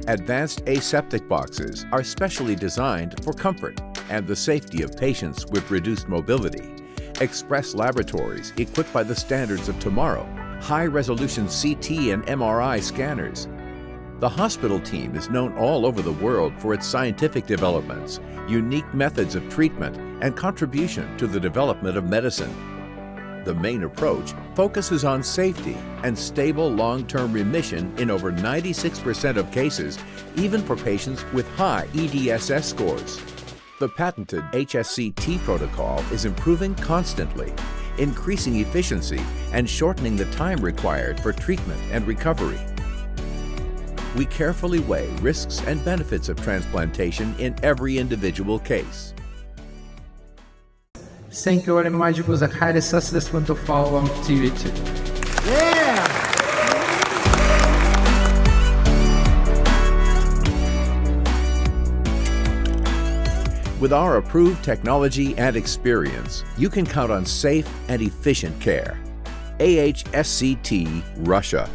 Advanced aseptic boxes are specially designed for comfort and the safety of patients with reduced mobility. Express laboratories equipped by the standards of tomorrow, high-resolution CT and MRI scanners. The hospital team is known all over the world for its scientific developments, unique methods of treatment, and contribution to the development of medicine. The main approach focuses on safety and stable long-term remission in over 96% of cases, even for patients with high EDSS scores. The patented HSCT protocol is improving constantly, increasing efficiency and shortening the time required for treatment and recovery. We carefully weigh risks and benefits of transplantation in every individual case. Thank you very much. It was a highly successful of our activity. With our approved technology and experience, you can count on safe and efficient care. AHSCT Russia.